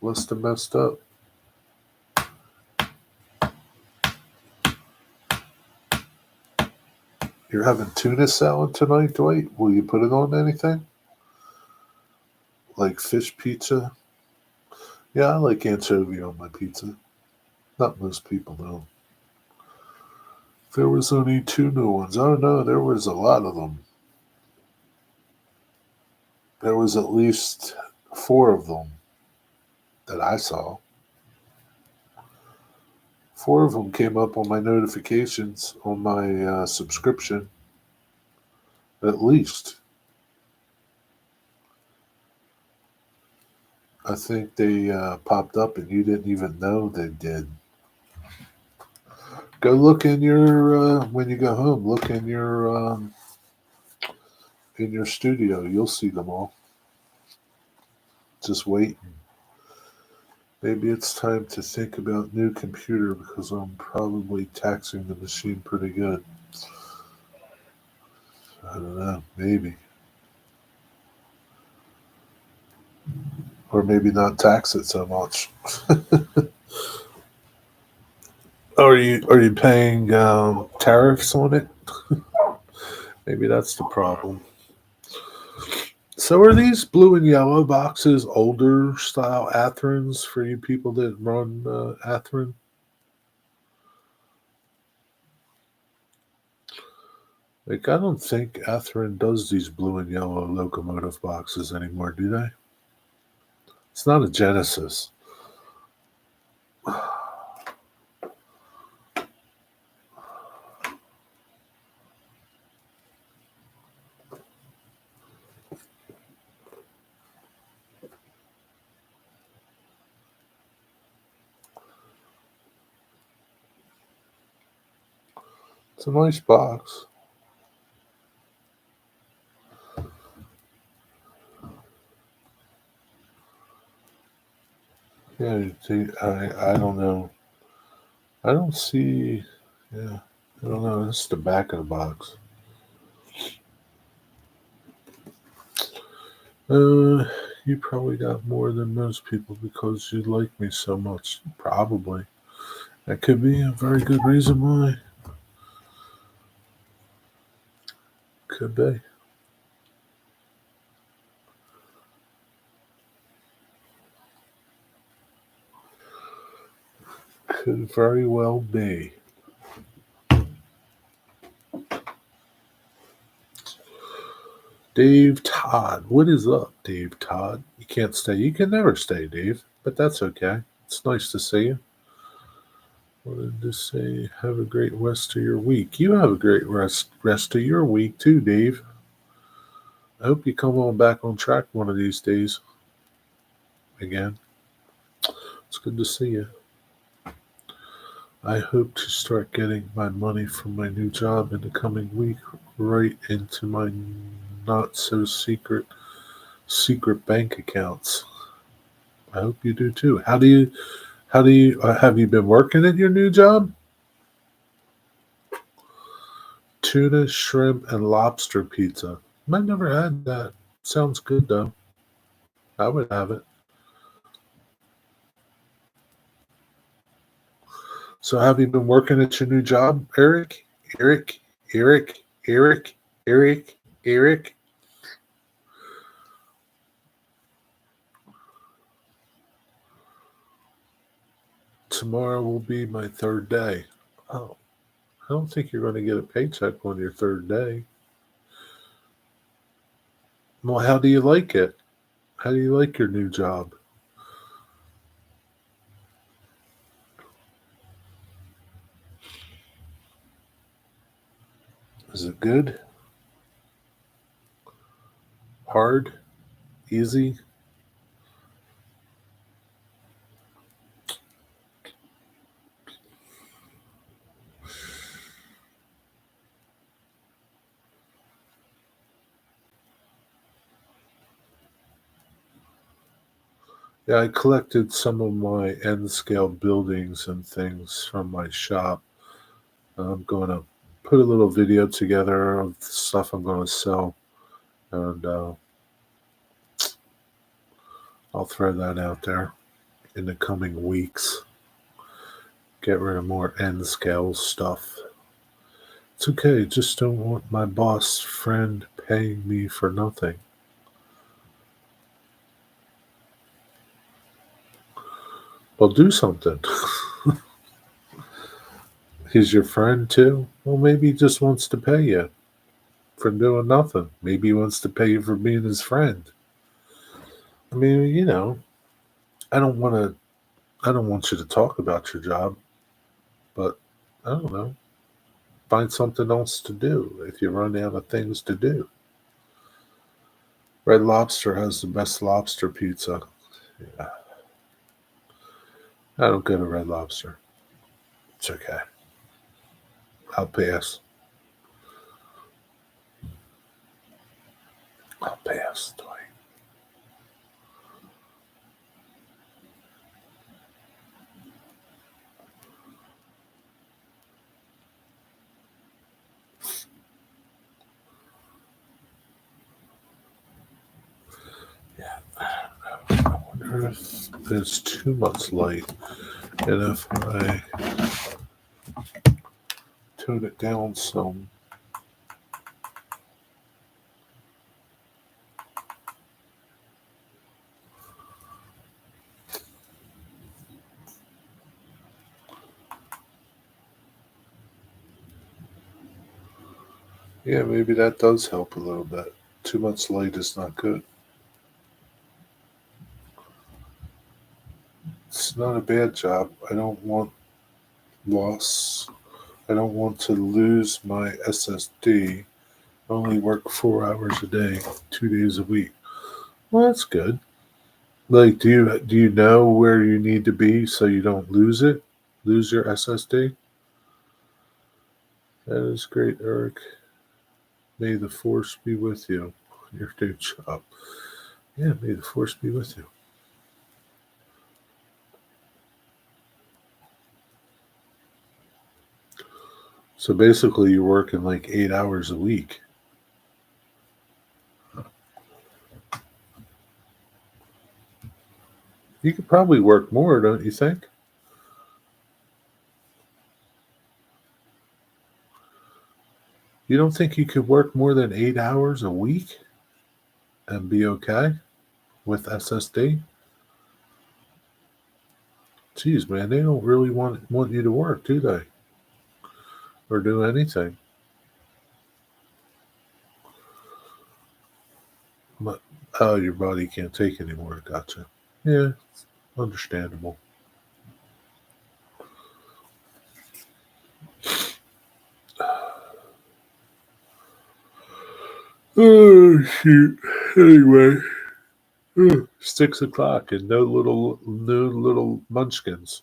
Must have messed up. You're having tuna salad tonight, Dwight? Will you put it on anything? Like fish pizza? Yeah, I like anchovy on my pizza. Not most people know. There was only 2 new ones. Oh no, there was a lot of them. There was at least 4 of them that I saw. 4 of them came up on my notifications on my subscription, at least. I think they popped up and you didn't even know they did. Go look in your when you go home. Look in your studio. You'll see them all. Just wait. Maybe it's time to think about new computer because I'm probably taxing the machine pretty good. I don't know. Maybe, or maybe not tax it so much. Are you paying tariffs on it? Maybe that's the problem. So are these blue and yellow boxes older style Atherons for you people that run Atheron? Like I don't think Atheron does these blue and yellow locomotive boxes anymore, do they? It's not a Genesis. It's a nice box. Yeah, I don't know. I don't see. Yeah, I don't know. This is the back of the box. Uh, you probably got more than most people because you like me so much. Probably. That could be a very good reason why. Could be. Could very well be. Dave Todd. What is up, Dave Todd? You can't stay. You can never stay, Dave. But that's okay. It's nice to see you. Wanted to say, have a great rest of your week. You have a great rest of your week too, Dave. I hope you come on back on track one of these days. Again, it's good to see you. I hope to start getting my money from my new job in the coming week right into my not so secret bank accounts. I hope you do too. How do you have you been working at your new job? Tuna, shrimp, and lobster pizza. I never had that. Sounds good though. I would have it. So have you been working at your new job, Eric? Eric, Eric, Eric, Eric, Eric. tomorrow will be my third day. Oh, I don't think you're going to get a paycheck on your third day. Well, how do you like it? How do you like your new job? Is it good? Hard? Easy? Yeah, I collected some of my N scale buildings and things from my shop. I'm going to put a little video together of the stuff I'm going to sell, and I'll throw that out there in the coming weeks. Get rid of more N scale stuff. It's okay, just don't want my boss friend paying me for nothing. Well, do something. He's your friend too? Well, maybe he just wants to pay you for doing nothing. Maybe he wants to pay you for being his friend. I mean, I don't want to. I don't want you to talk about your job, but I don't know. Find something else to do if you run out of things to do. Red Lobster has the best lobster pizza. Yeah, I don't go to Red Lobster. It's okay. I'll pass. I'll pass. Yeah, I wonder if it's too much light, and if I tone it down some. Yeah, maybe that does help a little bit. Too much light is not good. It's not a bad job. I don't want loss. I don't want to lose my SSD. I only work 4 hours a day, 2 days a week. Well, that's good. Like, do you know where you need to be so you don't lose it? Lose your SSD? That is great, Eric. May the force be with you on your new job. Yeah, may the force be with you. So basically, you're working like 8 hours a week. You could probably work more, don't you think? You don't think you could work more than 8 hours a week and be okay with SSD? Geez, man, they don't really want you to work, do they? Or do anything. But, oh, your body can't take anymore. Gotcha. Yeah, understandable. Oh shoot. Anyway, 6 o'clock and no little munchkins.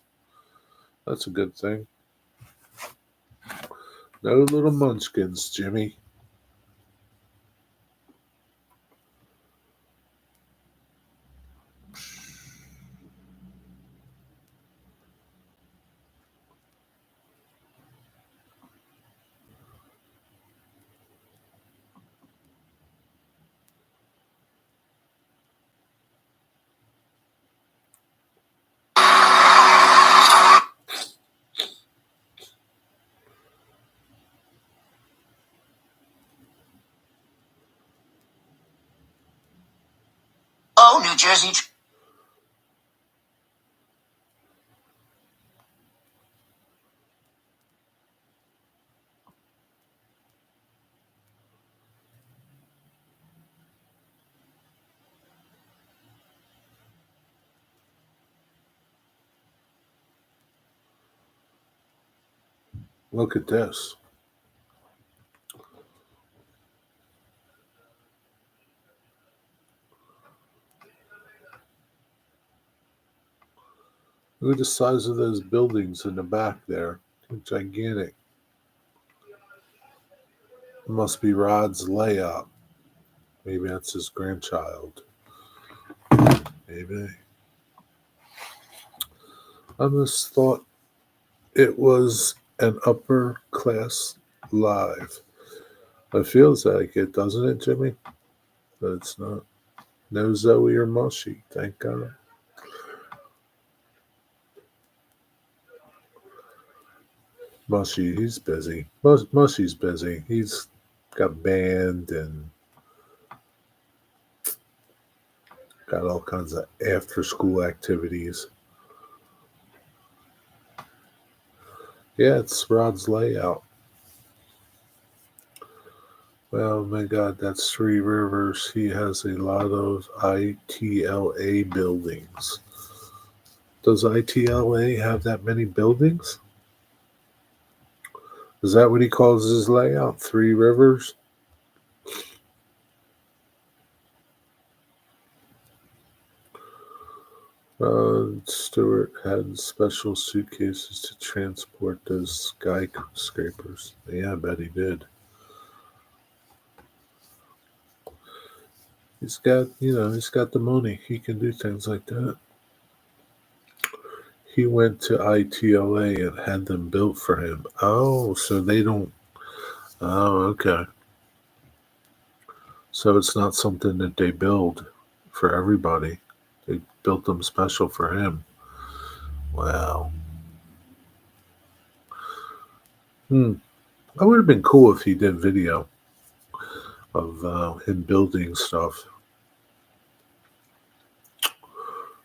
That's a good thing. No little munchkins, Jimmy. Oh, New Jersey. Look at this. Look at the size of those buildings in the back there. Gigantic. It must be Rod's layout. Maybe that's his grandchild. Maybe. I just thought it was an upper class live. It feels like it, doesn't it, Jimmy? But it's not. No Zoe or Mushy, thank God. Mushy, he's busy. Mushy's busy. He's got band and got all kinds of after school activities. Yeah, it's Rod's layout. Well, my God, that's Three Rivers. He has a lot of ITLA buildings. Does ITLA have that many buildings? Is that what he calls his layout? Three Rivers? Stewart had special suitcases to transport those skyscrapers. Yeah, I bet he did. He's got the money. He can do things like that. He went to ITLA and had them built for him. Oh, so they don't. Oh, okay. So it's not something that they build for everybody. They built them special for him. Wow. That would have been cool if he did video of him building stuff.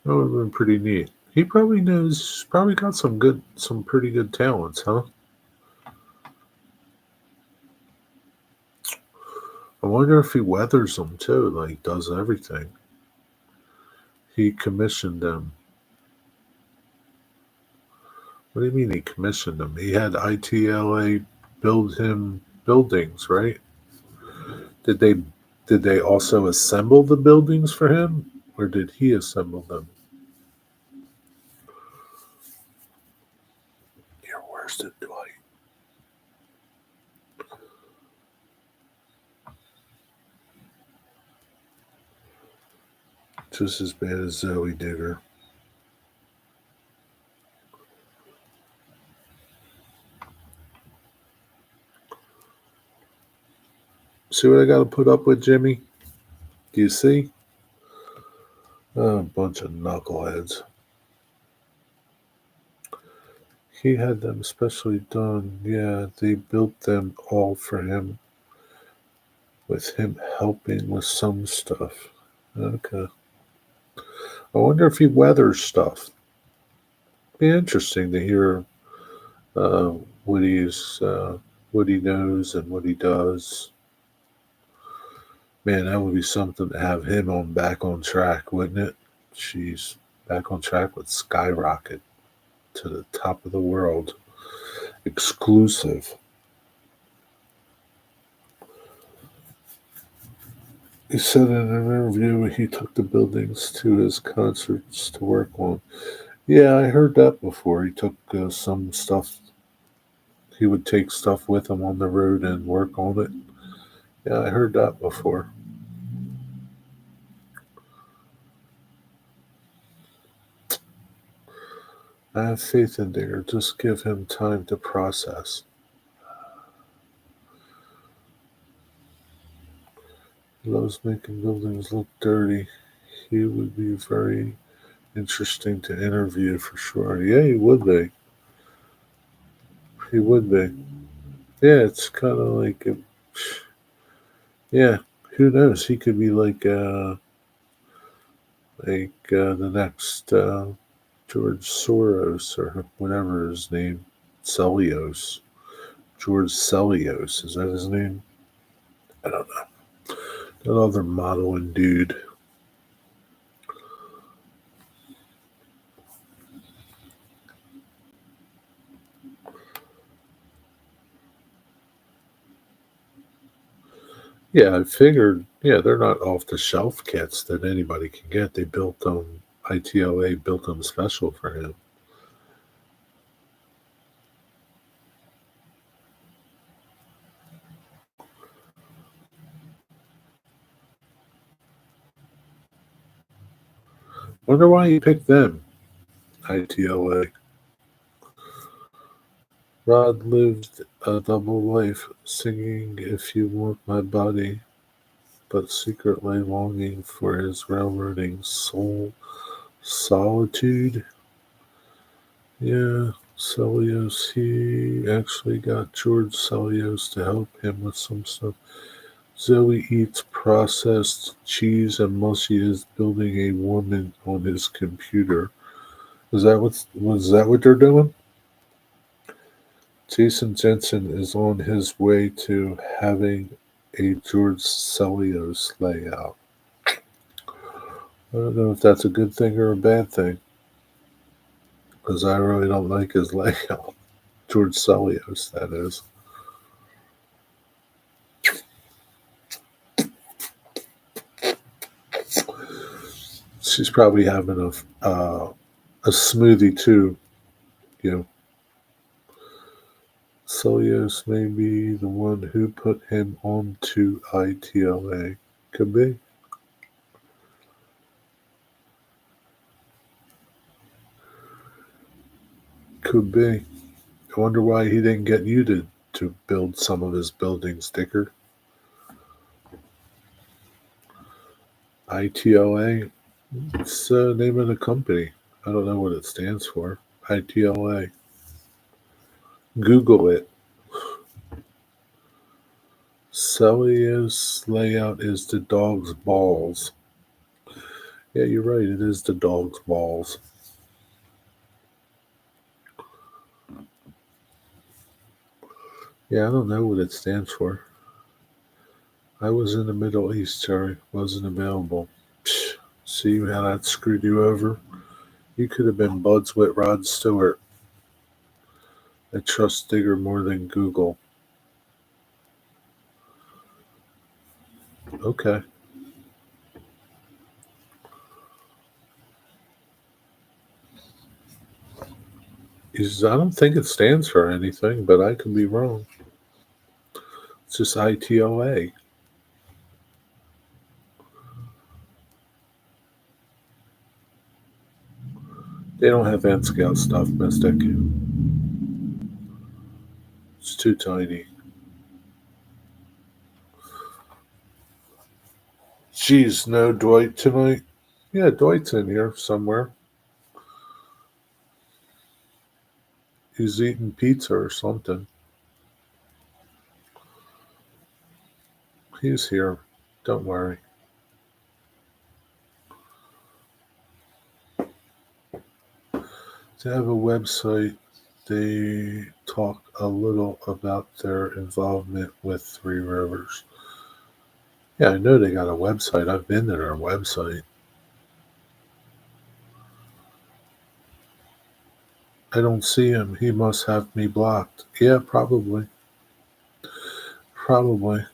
That would have been pretty neat. He probably got some pretty good talents, huh? I wonder if he weathers them too, like does everything. He commissioned them. What do you mean he commissioned them? He had ITLA build him buildings, right? Did they also assemble the buildings for him, or did he assemble them? You're worse than Dwight. Just as bad as Zoe Digger. See what I got to put up with, Jimmy? Do you see? A bunch of knuckleheads. He had them specially done. Yeah, they built them all for him, with him helping with some stuff. Okay. I wonder if he weathers stuff. Be interesting to hear uh, what what he knows and what he does. Man, that would be something to have him on back on track, wouldn't it? She's back on track with Skyrocket to the top of the world. Exclusive. He said in an interview he took the buildings to his concerts to work on. Yeah, I heard that before. He took some stuff. He would take stuff with him on the road and work on it. Yeah, I heard that before. I have faith in Digger. Just give him time to process. He loves making buildings look dirty. He would be very interesting to interview for sure. Yeah, he would be. He would be. Yeah, it's kind of like, yeah, who knows? He could be the next George Soros or whatever his name, Celios. George Celios, is that his name? I don't know. That other modeling dude. Yeah, I figured. Yeah, they're not off the shelf kits that anybody can get. They built them. ITLA built them special for him. Wonder why he picked them. ITLA. Rod lived a double life, singing "If You Want My Body," but secretly longing for his railroading soul solitude. Yeah, Celios, he actually got George Celios to help him with some stuff. Zoe eats processed cheese and Mushy is building a woman on his computer. Was that what they're doing? Jason Jensen is on his way to having a George Celios layout. I don't know if that's a good thing or a bad thing, because I really don't like his layout. George Celios, that is. She's probably having a smoothie too. You know, Celios may be the one who put him onto ITLA. Could be. Could be. I wonder why he didn't get you to build some of his buildings, Dicker. ITLA. It's the name of the company. I don't know what it stands for. ITLA. Google it. Celios layout is the dog's balls. Yeah, you're right. It is the dog's balls. Yeah, I don't know what it stands for. I was in the Middle East, Terry. Wasn't available. Psh, see how that screwed you over? You could have been buds with Rod Stewart. I trust Digger more than Google. Okay. He says, I don't think it stands for anything, but I could be wrong. It's just ITOA. They don't have Ant Scout stuff, Mystic. It's too tiny. Geez, no Dwight tonight? Yeah, Dwight's in here somewhere. He's eating pizza or something. He's here. Don't worry. They have a website. They talk a little about their involvement with Three Rivers. Yeah, I know they got a website. I've been to their website. I don't see him. He must have me blocked. Yeah, probably. Probably.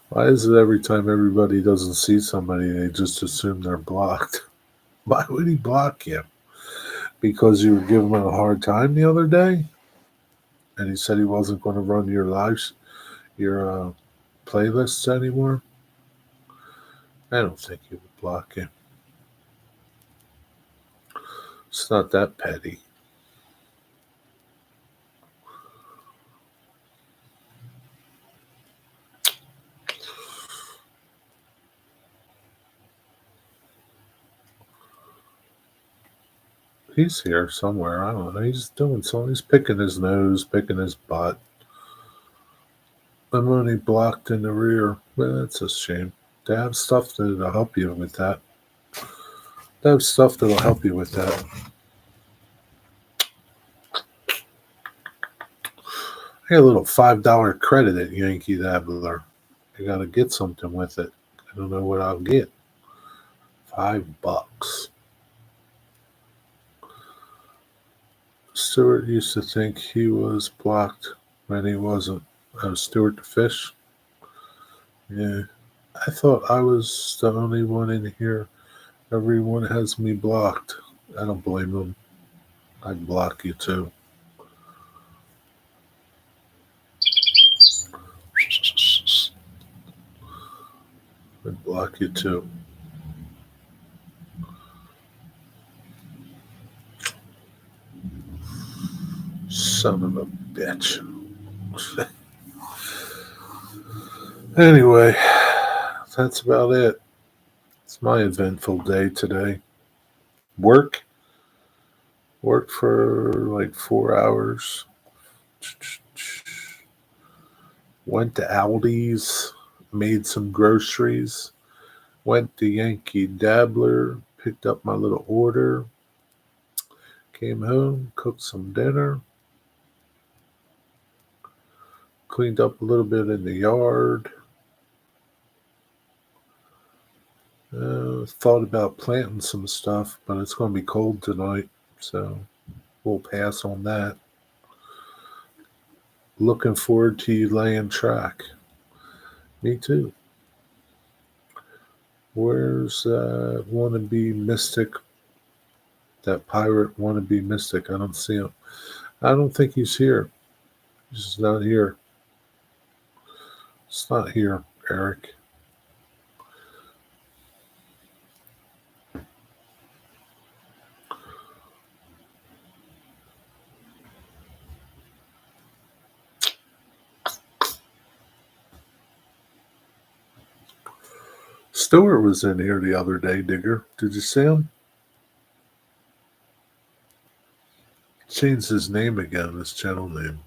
Why is it every time everybody doesn't see somebody, they just assume they're blocked? Why would he block you? Because you were giving him a hard time the other day, and he said he wasn't going to run your your playlists anymore. I don't think he would block you. It's not that petty. He's here somewhere. I don't know. He's doing something. He's picking his nose, picking his butt. I'm only blocked in the rear. Well, that's a shame. They have stuff that'll help you with that. They have stuff that'll help you with that. I got a little $5 credit at Yankee Dabbler. I gotta get something with it. I don't know what I'll get. $5. Stewart used to think he was blocked when he wasn't. Stuart the Fish. Yeah, I thought I was the only one in here. Everyone has me blocked. I don't blame them. I'd block you too. I'd block you too. Son of a bitch. Anyway, that's about it. It's my eventful day today. Work. Worked for like 4 hours. Went to Aldi's. Made some groceries. Went to Yankee Dabbler. Picked up my little order. Came home. Cooked some dinner. Cleaned up a little bit in the yard. Thought about planting some stuff, but it's going to be cold tonight, so we'll pass on that. Looking forward to you laying track. Me too. Where's wannabe mystic? That pirate wannabe mystic. I don't see him. I don't think he's here. He's just not here. It's not here, Eric. Stuart was in here the other day, Digger. Did you see him? Changed his name again, his channel name.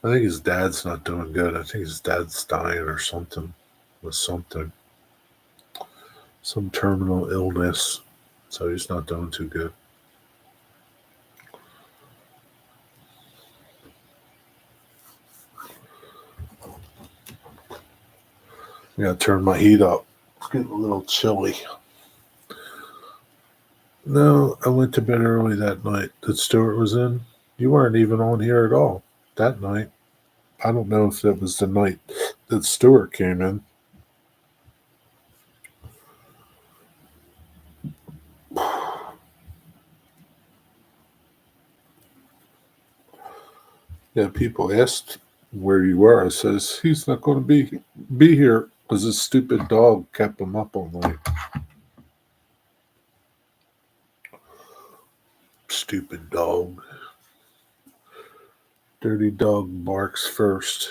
I think his dad's not doing good. I think his dad's dying or something. With something. Some terminal illness. So he's not doing too good. I gotta turn my heat up. It's getting a little chilly. No, I went to bed early that night that Stuart was in. You weren't even on here at all that night. I don't know if it was the night that Stuart came in. Yeah, people asked where you were. I says he's not going to be here because his stupid dog kept him up all night. Stupid dog. Dirty dog barks first.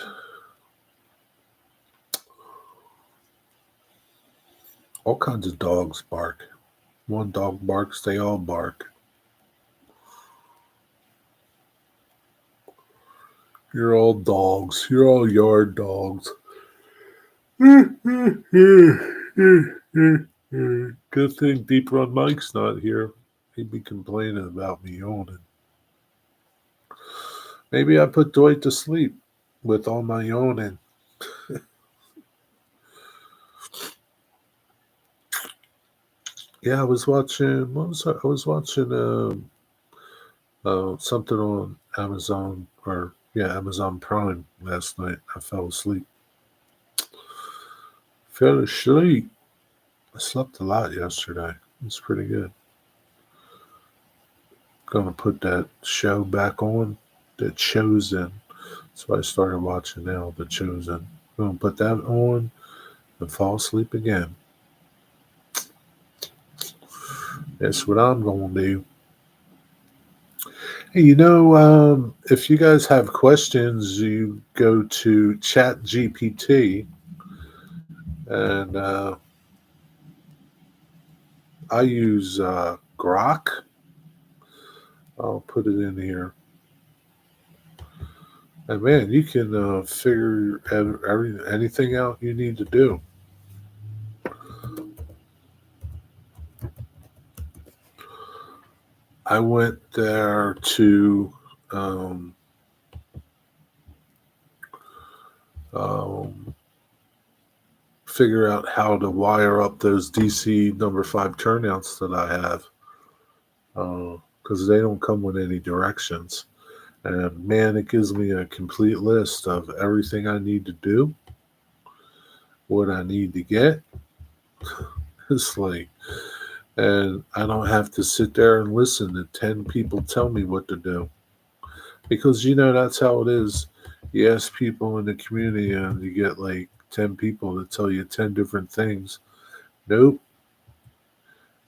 All kinds of dogs bark. One dog barks, they all bark. You're all dogs. You're all yard dogs. Good thing Deep Run Mike's not here. He'd be complaining about me yawning. Maybe I put Dwight to sleep with all my yawning. Yeah, I was watching. What was I was watching? Something on Amazon Amazon Prime last night. I fell asleep. Fell asleep. I slept a lot yesterday. It was pretty good. Gonna put that show back on. The Chosen. That's what I started watching now. The Chosen. Gonna put that on and fall asleep again. That's what I'm gonna do. Hey, if you guys have questions, you go to ChatGPT, and I use Grok. I'll put it in here. And man, you can figure anything out you need to do. I went there to figure out how to wire up those DC number 5 turnouts that I have because they don't come with any directions. And man, it gives me a complete list of everything I need to do, what I need to get. It's like, and I don't have to sit there and listen to 10 people tell me what to do. Because, that's how it is. You ask people in the community and you get like 10 people to tell you 10 different things. Nope.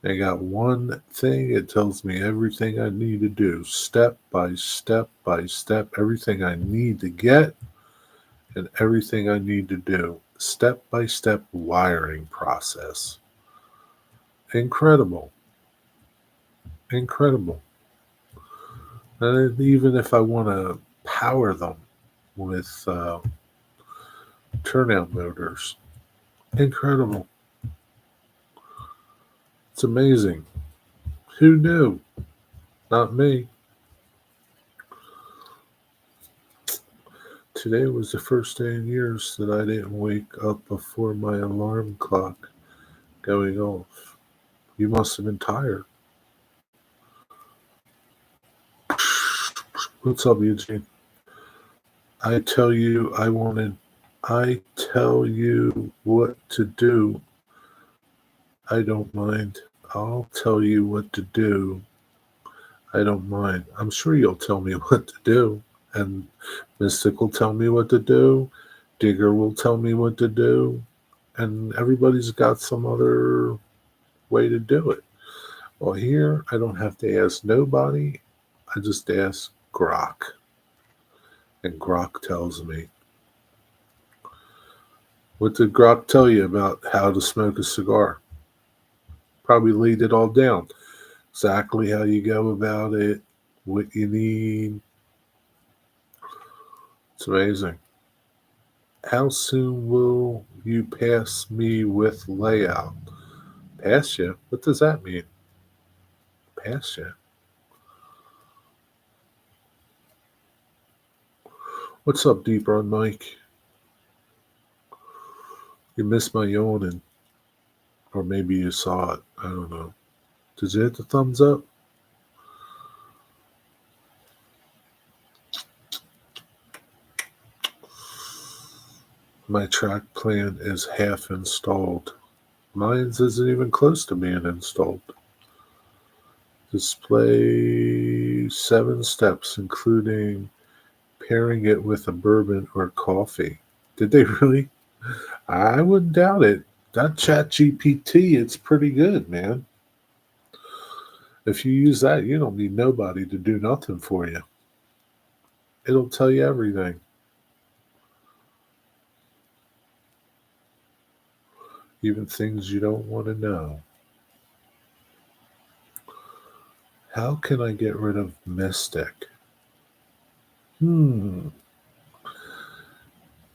I got one thing. It tells me everything I need to do, step by step by step, everything I need to get and everything I need to do. Step by step wiring process. Incredible. Incredible. And even if I want to power them with turnout motors, incredible. It's amazing. Who knew? Not me. Today was the first day in years that I didn't wake up before my alarm clock going off. You must have been tired. What's up, Eugene? I tell you, I tell you what to do. I don't mind. I'll tell you what to do. I don't mind. I'm sure you'll tell me what to do. And Mystic will tell me what to do. Digger will tell me what to do. And everybody's got some other way to do it. Well, here, I don't have to ask nobody. I just ask Grok. And Grok tells me. What did Grok tell you about how to smoke a cigar? Probably laid it all down. Exactly how you go about it, what you need. It's amazing. How soon will you pass me with layout? Pass you? What does that mean? Pass you? What's up, Deep Run Mike? You missed my yawning. Or maybe you saw it. I don't know. Did you hit the thumbs up? My track plan is half installed. Mine's isn't even close to being installed. Display 7 steps, including pairing it with a bourbon or coffee. Did they really? I wouldn't doubt it. That Chat GPT, it's pretty good, man. If you use that, you don't need nobody to do nothing for you. It'll tell you everything. Even things you don't want to know. How can I get rid of Mystic?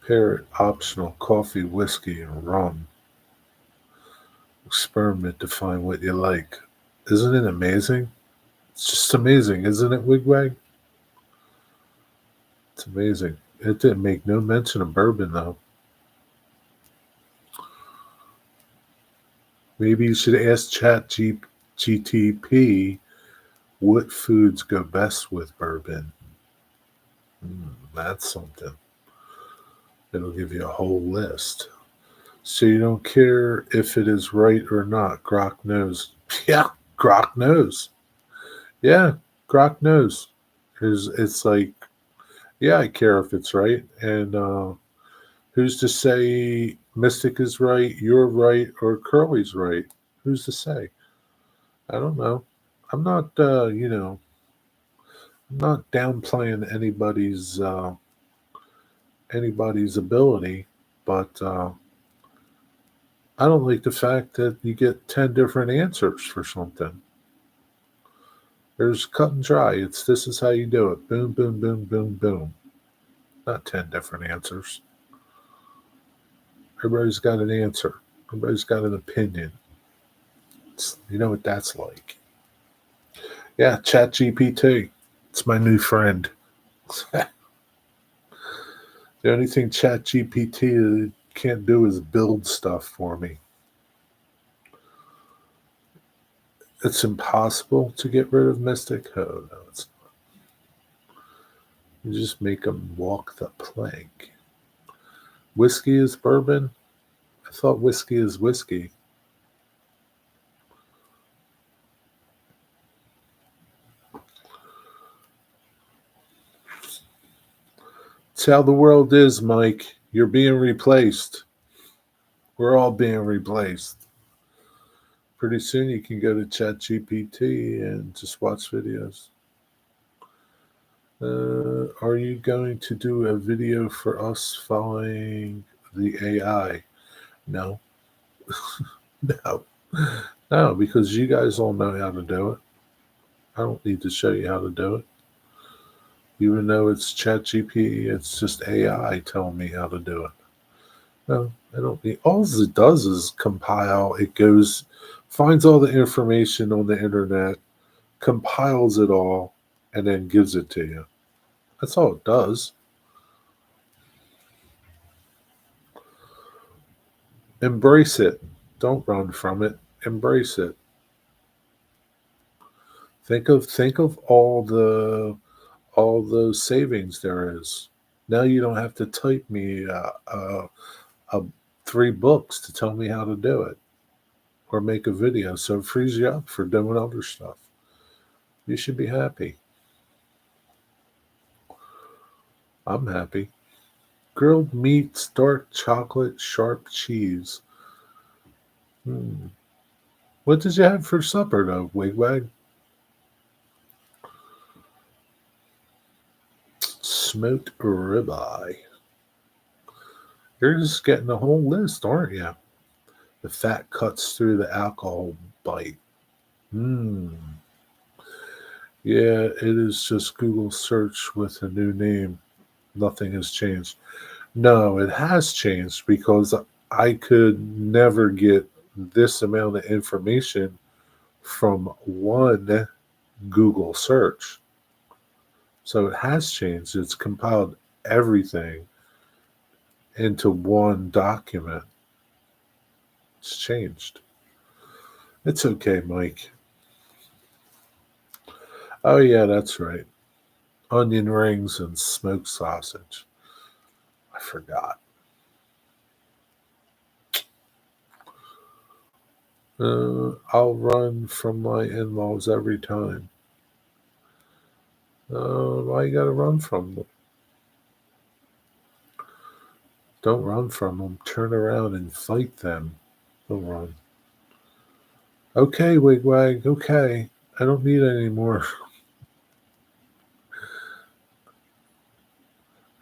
Pair it optional coffee, whiskey, and rum. Experiment to find what you like. Isn't it amazing? It's just amazing, isn't it, Wigwag? It's amazing. It didn't make no mention of bourbon, though. Maybe you should ask GTP what foods go best with bourbon. That's something. It'll give you a whole list. So you don't care if it is right or not. Grok knows. Yeah, Grok knows. Yeah, Grok knows. It's like, yeah, I care if it's right. And who's to say Mystic is right, you're right, or Curly's right? Who's to say? I don't know. I'm not, I'm not downplaying anybody's ability, but I don't like the fact that you get 10 different answers for something. There's cut and dry. This is how you do it. Boom, boom, boom, boom, boom. Not 10 different answers. Everybody's got an answer. Everybody's got an opinion. You know what that's like. Yeah, Chat GPT. It's my new friend. The only thing Chat GPT can't do is build stuff for me. It's impossible to get rid of Mystic. Oh, no, it's not. You just make them walk the plank. Whiskey is bourbon? I thought whiskey is whiskey. It's how the world is, Mike. You're being replaced. We're all being replaced. Pretty soon you can go to ChatGPT and just watch videos. Are you going to do a video for us following the AI? No. No. No, because you guys all know how to do it. I don't need to show you how to do it. Even though it's ChatGPT, it's just AI telling me how to do it. No, I don't need. All it does is compile. It goes, finds all the information on the internet, compiles it all, and then gives it to you. That's all it does. Embrace it. Don't run from it. Embrace it. Think of all those savings there is. Now you don't have to type me uh, 3 books to tell me how to do it or make a video. So it frees you up for doing other stuff. You should be happy. I'm happy. Grilled meats, dark chocolate, sharp cheese. What did you have for supper, though, Wigwag? Smoked ribeye. You're just getting the whole list, aren't you? The fat cuts through the alcohol bite. Yeah, it is just Google search with a new name. Nothing has changed. No, it has changed because I could never get this amount of information from one Google search. So it has changed. It's compiled everything into one document. It's changed. It's okay, Mike. Oh, yeah, that's right. Onion rings and smoked sausage. I forgot. I'll run from my in laws every time. Why you gotta run from them? Don't run from them. Turn around and fight them. Don't run. Okay, Wigwag. Okay. I don't need any more.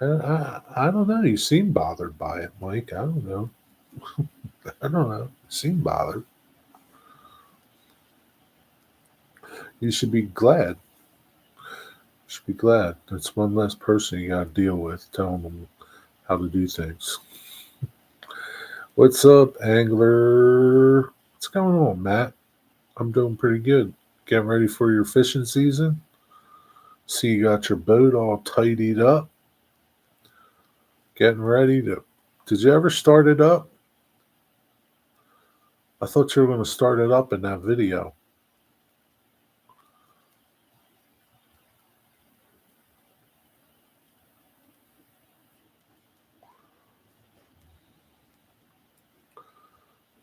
I don't know. You seem bothered by it, Mike. I don't know. I don't know. You seem bothered. You should be glad. You should be glad. That's one less person you got to deal with telling them how to do things. What's up, Angler? What's going on, Matt? I'm doing pretty good. Getting ready for your fishing season? See, you got your boat all tidied up. Getting ready to. Did you ever start it up? I thought you were going to start it up in that video.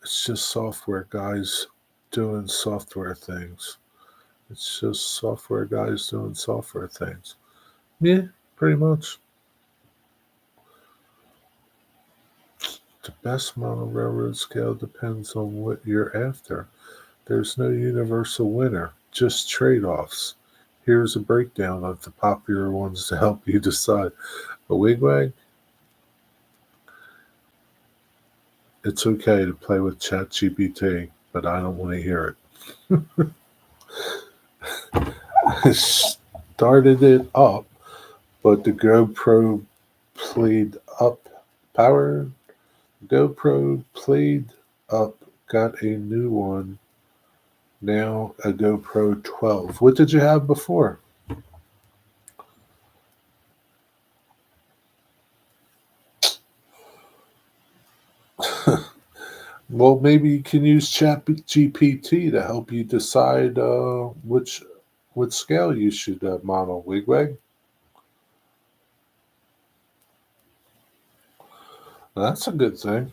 It's just software guys doing software things. It's just software guys doing software things. Yeah, pretty much. The best model railroad scale depends on what you're after. There's no universal winner, just trade offs. Here's a breakdown of the popular ones to help you decide. A wigwag? It's okay to play with ChatGPT, but I don't want to hear it. I started it up, but the GoPro played up power. GoPro played up, got a new one. Now a GoPro 12. What did you have before? Well, maybe you can use ChatGPT to help you decide which scale you should model. Wigwag. That's a good thing.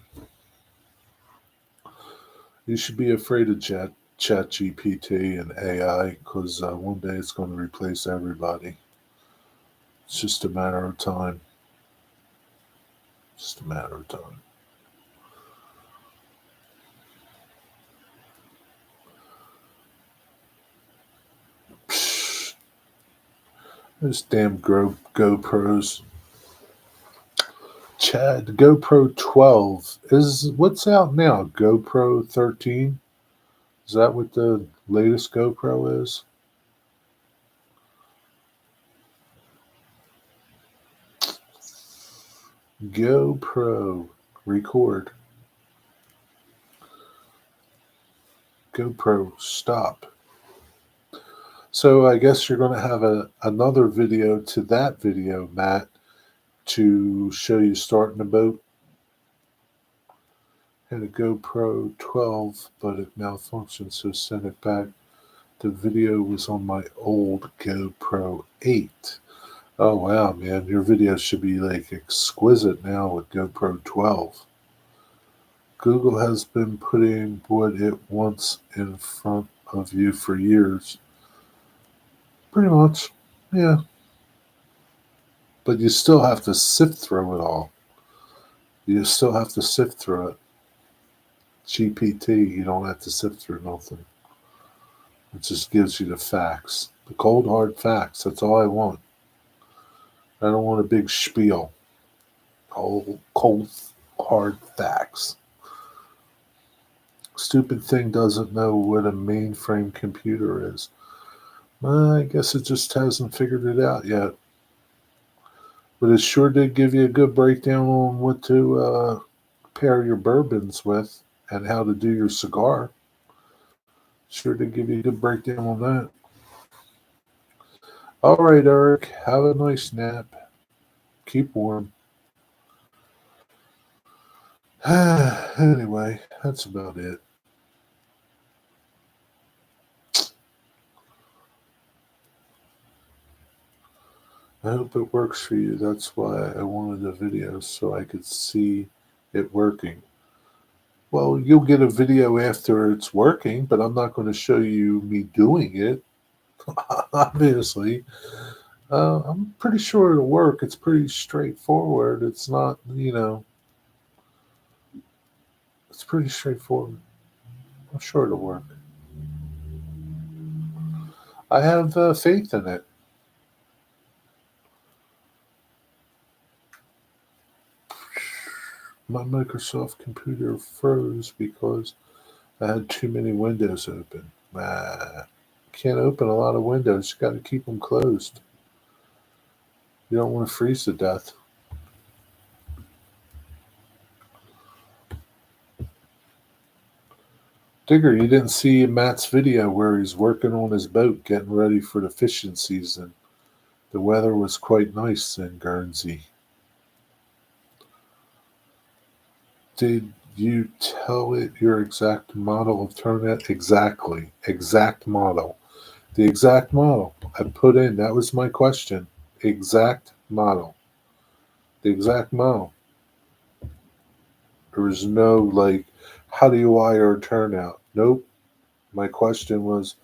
You should be afraid of Chat GPT and AI because one day it's going to replace everybody. It's just a matter of time. Just a matter of time. Psh, those damn GoPros. Chad, GoPro 12 is what's out now? GoPro 13? Is that what the latest GoPro is? GoPro record. GoPro stop. So I guess you're going to have another video to that video, Matt, to show you starting a boat. Had a GoPro 12, but it malfunctioned, so sent it back. The video was on my old GoPro 8. Oh wow, man, your videos should be like exquisite now with GoPro 12. Google has been putting what it wants in front of you for years. Pretty much, yeah. But you still have to sift through it all. You still have to sift through it. GPT, you don't have to sift through nothing. It just gives you the facts. The cold hard facts. That's all I want. I don't want a big spiel. Cold hard facts. Stupid thing doesn't know what a mainframe computer is. I guess it just hasn't figured it out yet. But it sure did give you a good breakdown on what to pair your bourbons with and how to do your cigar. Sure did give you a good breakdown on that. All right, Eric. Have a nice nap. Keep warm. Anyway, that's about it. I hope it works for you. That's why I wanted a video so I could see it working. Well, you'll get a video after it's working, but I'm not going to show you me doing it, obviously. I'm pretty sure it'll work. It's pretty straightforward. It's not, it's pretty straightforward. I'm sure it'll work. I have faith in it. My Microsoft computer froze because I had too many windows open. Can't open a lot of windows. You got to keep them closed. You don't want to freeze to death. Digger, you didn't see Matt's video where he's working on his boat, getting ready for the fishing season. The weather was quite nice in Guernsey. Did you tell it your exact model of turnout? Exactly. Exact model. The exact model I put in. That was my question. Exact model. The exact model. There was no how do you wire a turnout? Nope. My question was,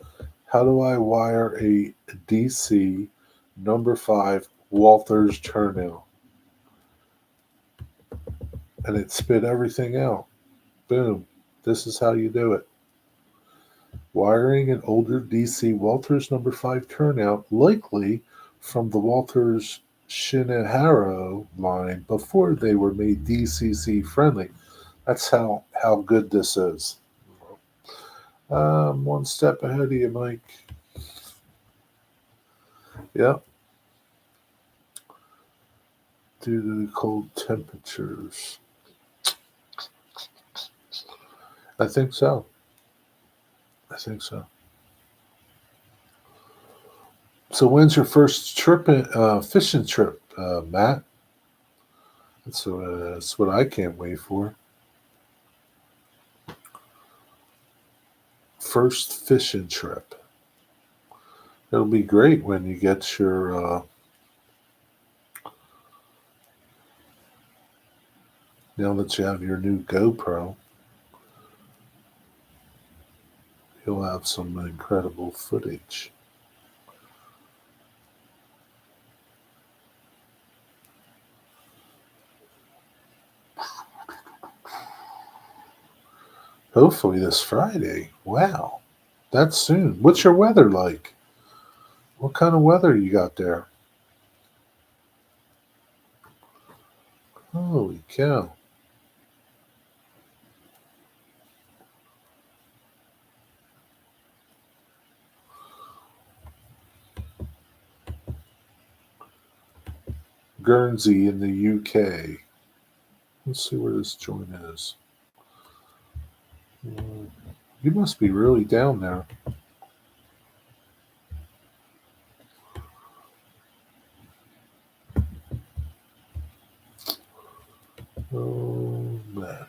how do I wire a DC number 5 Walters turnout? And it spit everything out. Boom. This is how you do it. Wiring an older DC Walters number 5 turnout, likely from the Walters Shinihara line before they were made DCC friendly. That's how good this is. One step ahead of you, Mike. Yep. Due to the cold temperatures. I think so. I think so. So when's your first fishing trip, Matt? That's what I can't wait for. First fishing trip. It'll be great when you get your Now that you have your new GoPro, you'll have some incredible footage. Hopefully this Friday. Wow, that's soon. What's your weather like? What kind of weather you got there? Holy cow. Guernsey in the UK. Let's see where this joint is. You must be really down there. Oh, man.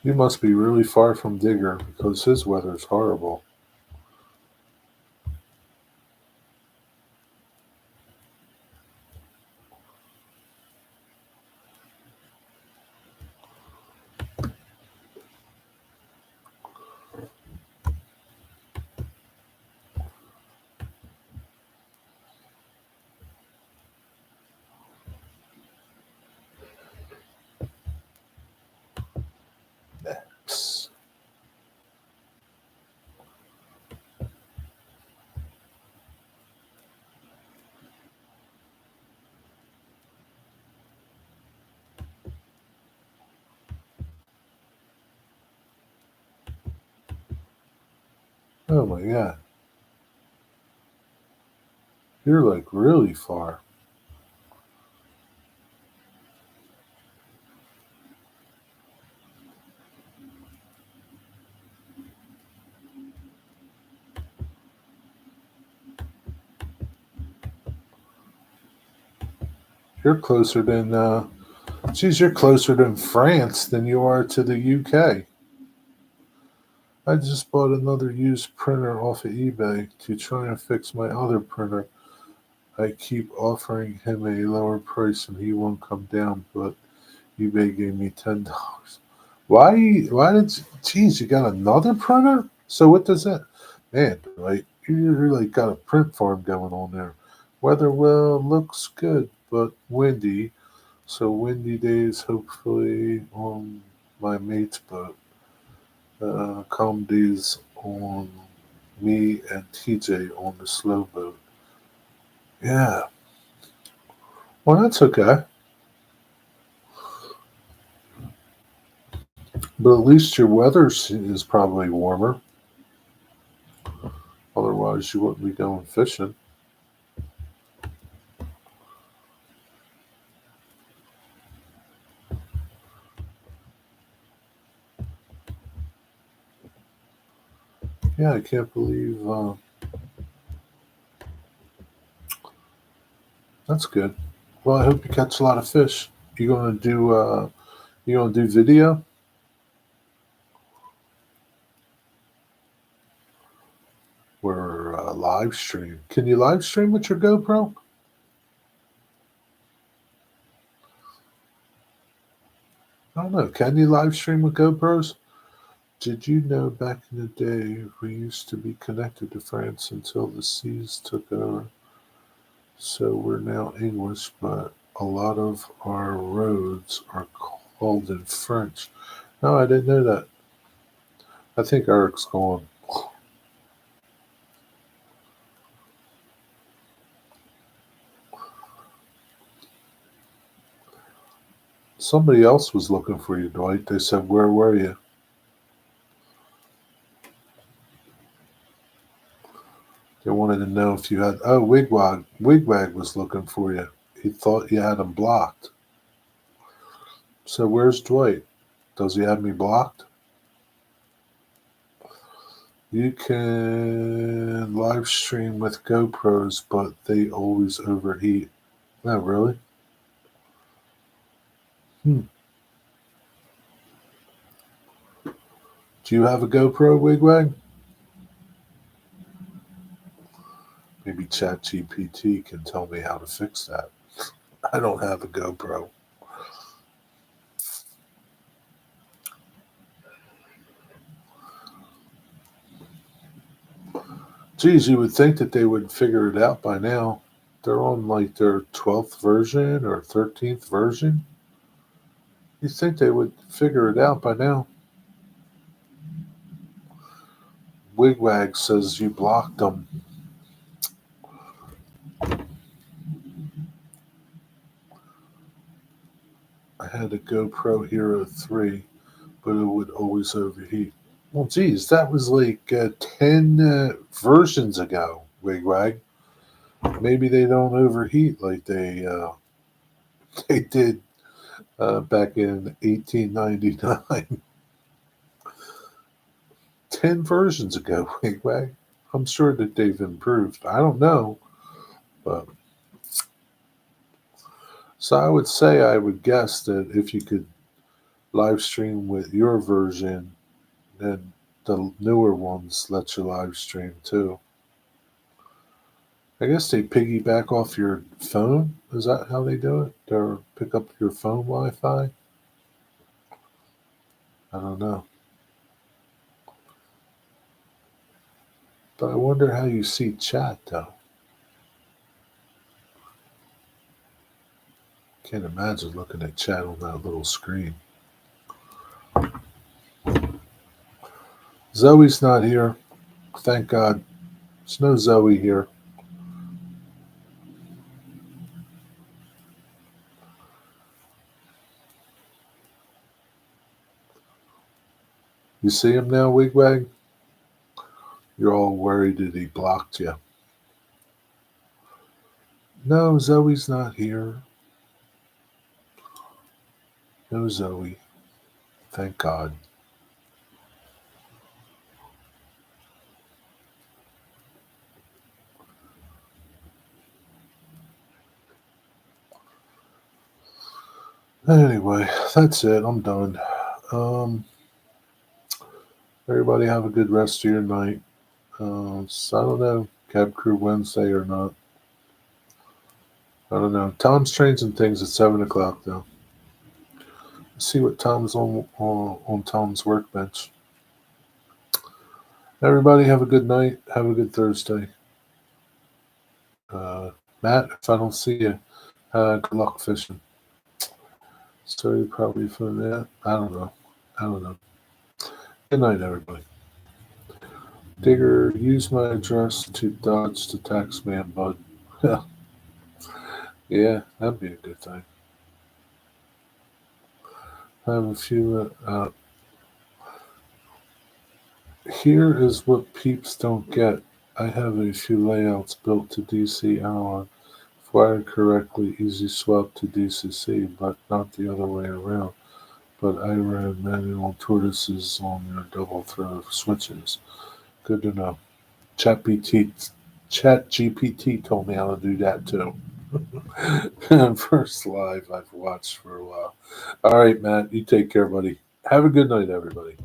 You must be really far from Digger because his weather's horrible. Psst. Oh my god. You're like really far. You're closer than, geez, you're closer than France than you are to the UK. I just bought another used printer off of eBay to try and fix my other printer. I keep offering him a lower price and he won't come down, but eBay gave me $10. Why did, geez, you got another printer? So what does that, man, right? You really got a print farm going on there. Weather, well, looks good, but windy. So windy days, hopefully, on my mate's boat. Calm days on me and TJ on the slow boat. Yeah. Well, that's okay. But at least your weather is probably warmer. Otherwise, you wouldn't be going fishing. Yeah, I can't believe that's good. Well, I hope you catch a lot of fish. You gonna do video or live stream? Can you live stream with your GoPro? I don't know. Can you live stream with GoPros? Did you know back in the day we used to be connected to France until the seas took over? So we're now English, but a lot of our roads are called in French. No, I didn't know that. I think Eric's gone. Somebody else was looking for you, Dwight. They said, "Where were you?" They wanted to know if you had. Oh, Wigwag. Wigwag was looking for you. He thought you had him blocked. So where's Dwight? Does he have me blocked? You can live stream with GoPros, but they always overheat. Oh, really? Do you have a GoPro, Wigwag? Maybe ChatGPT can tell me how to fix that. I don't have a GoPro. Geez, you would think that they would figure it out by now. They're on like their 12th version or 13th version. You think they would figure it out by now? Wigwag says you blocked them. I had a GoPro Hero 3, but it would always overheat. Well, geez, that was like 10 versions ago, Wigwag. Maybe they don't overheat like they did back in 1899. 10 versions ago, Wigwag. I'm sure that they've improved. I don't know, but so I would say I would guess that if you could live stream with your version, then the newer ones let you live stream too. I guess they piggyback off your phone. Is that how they do it? Or pick up your phone Wi-Fi? I don't know. But I wonder how you see chat though. Can't imagine looking at chat on that little screen. Zoe's not here. Thank God. There's no Zoe here. You see him now, Wigwag? You're all worried that he blocked you. No, Zoe's not here. No Zoe. Thank God. Anyway, that's it. I'm done. Everybody have a good rest of your night. So I don't know, Cab Crew Wednesday or not. I don't know. Tom's trains and things at 7 o'clock though. Let's see what Tom's on Tom's workbench. Everybody have a good night. Have a good Thursday. Matt, if I don't see you, good luck fishing. Sorry, probably for that. I don't know. Good night, everybody. Digger, use my address to dodge the tax man, bud. Yeah, that'd be a good thing. I have a few. Here is what peeps don't get. I have a few layouts built to DC analog, wired correctly, easy swap to DCC, but not the other way around. But I ran manual tortoises on your double throw switches. Good to know. ChatGPT told me how to do that too. First live I've watched for a while. All right, Matt, you take care, buddy. Have a good night, everybody.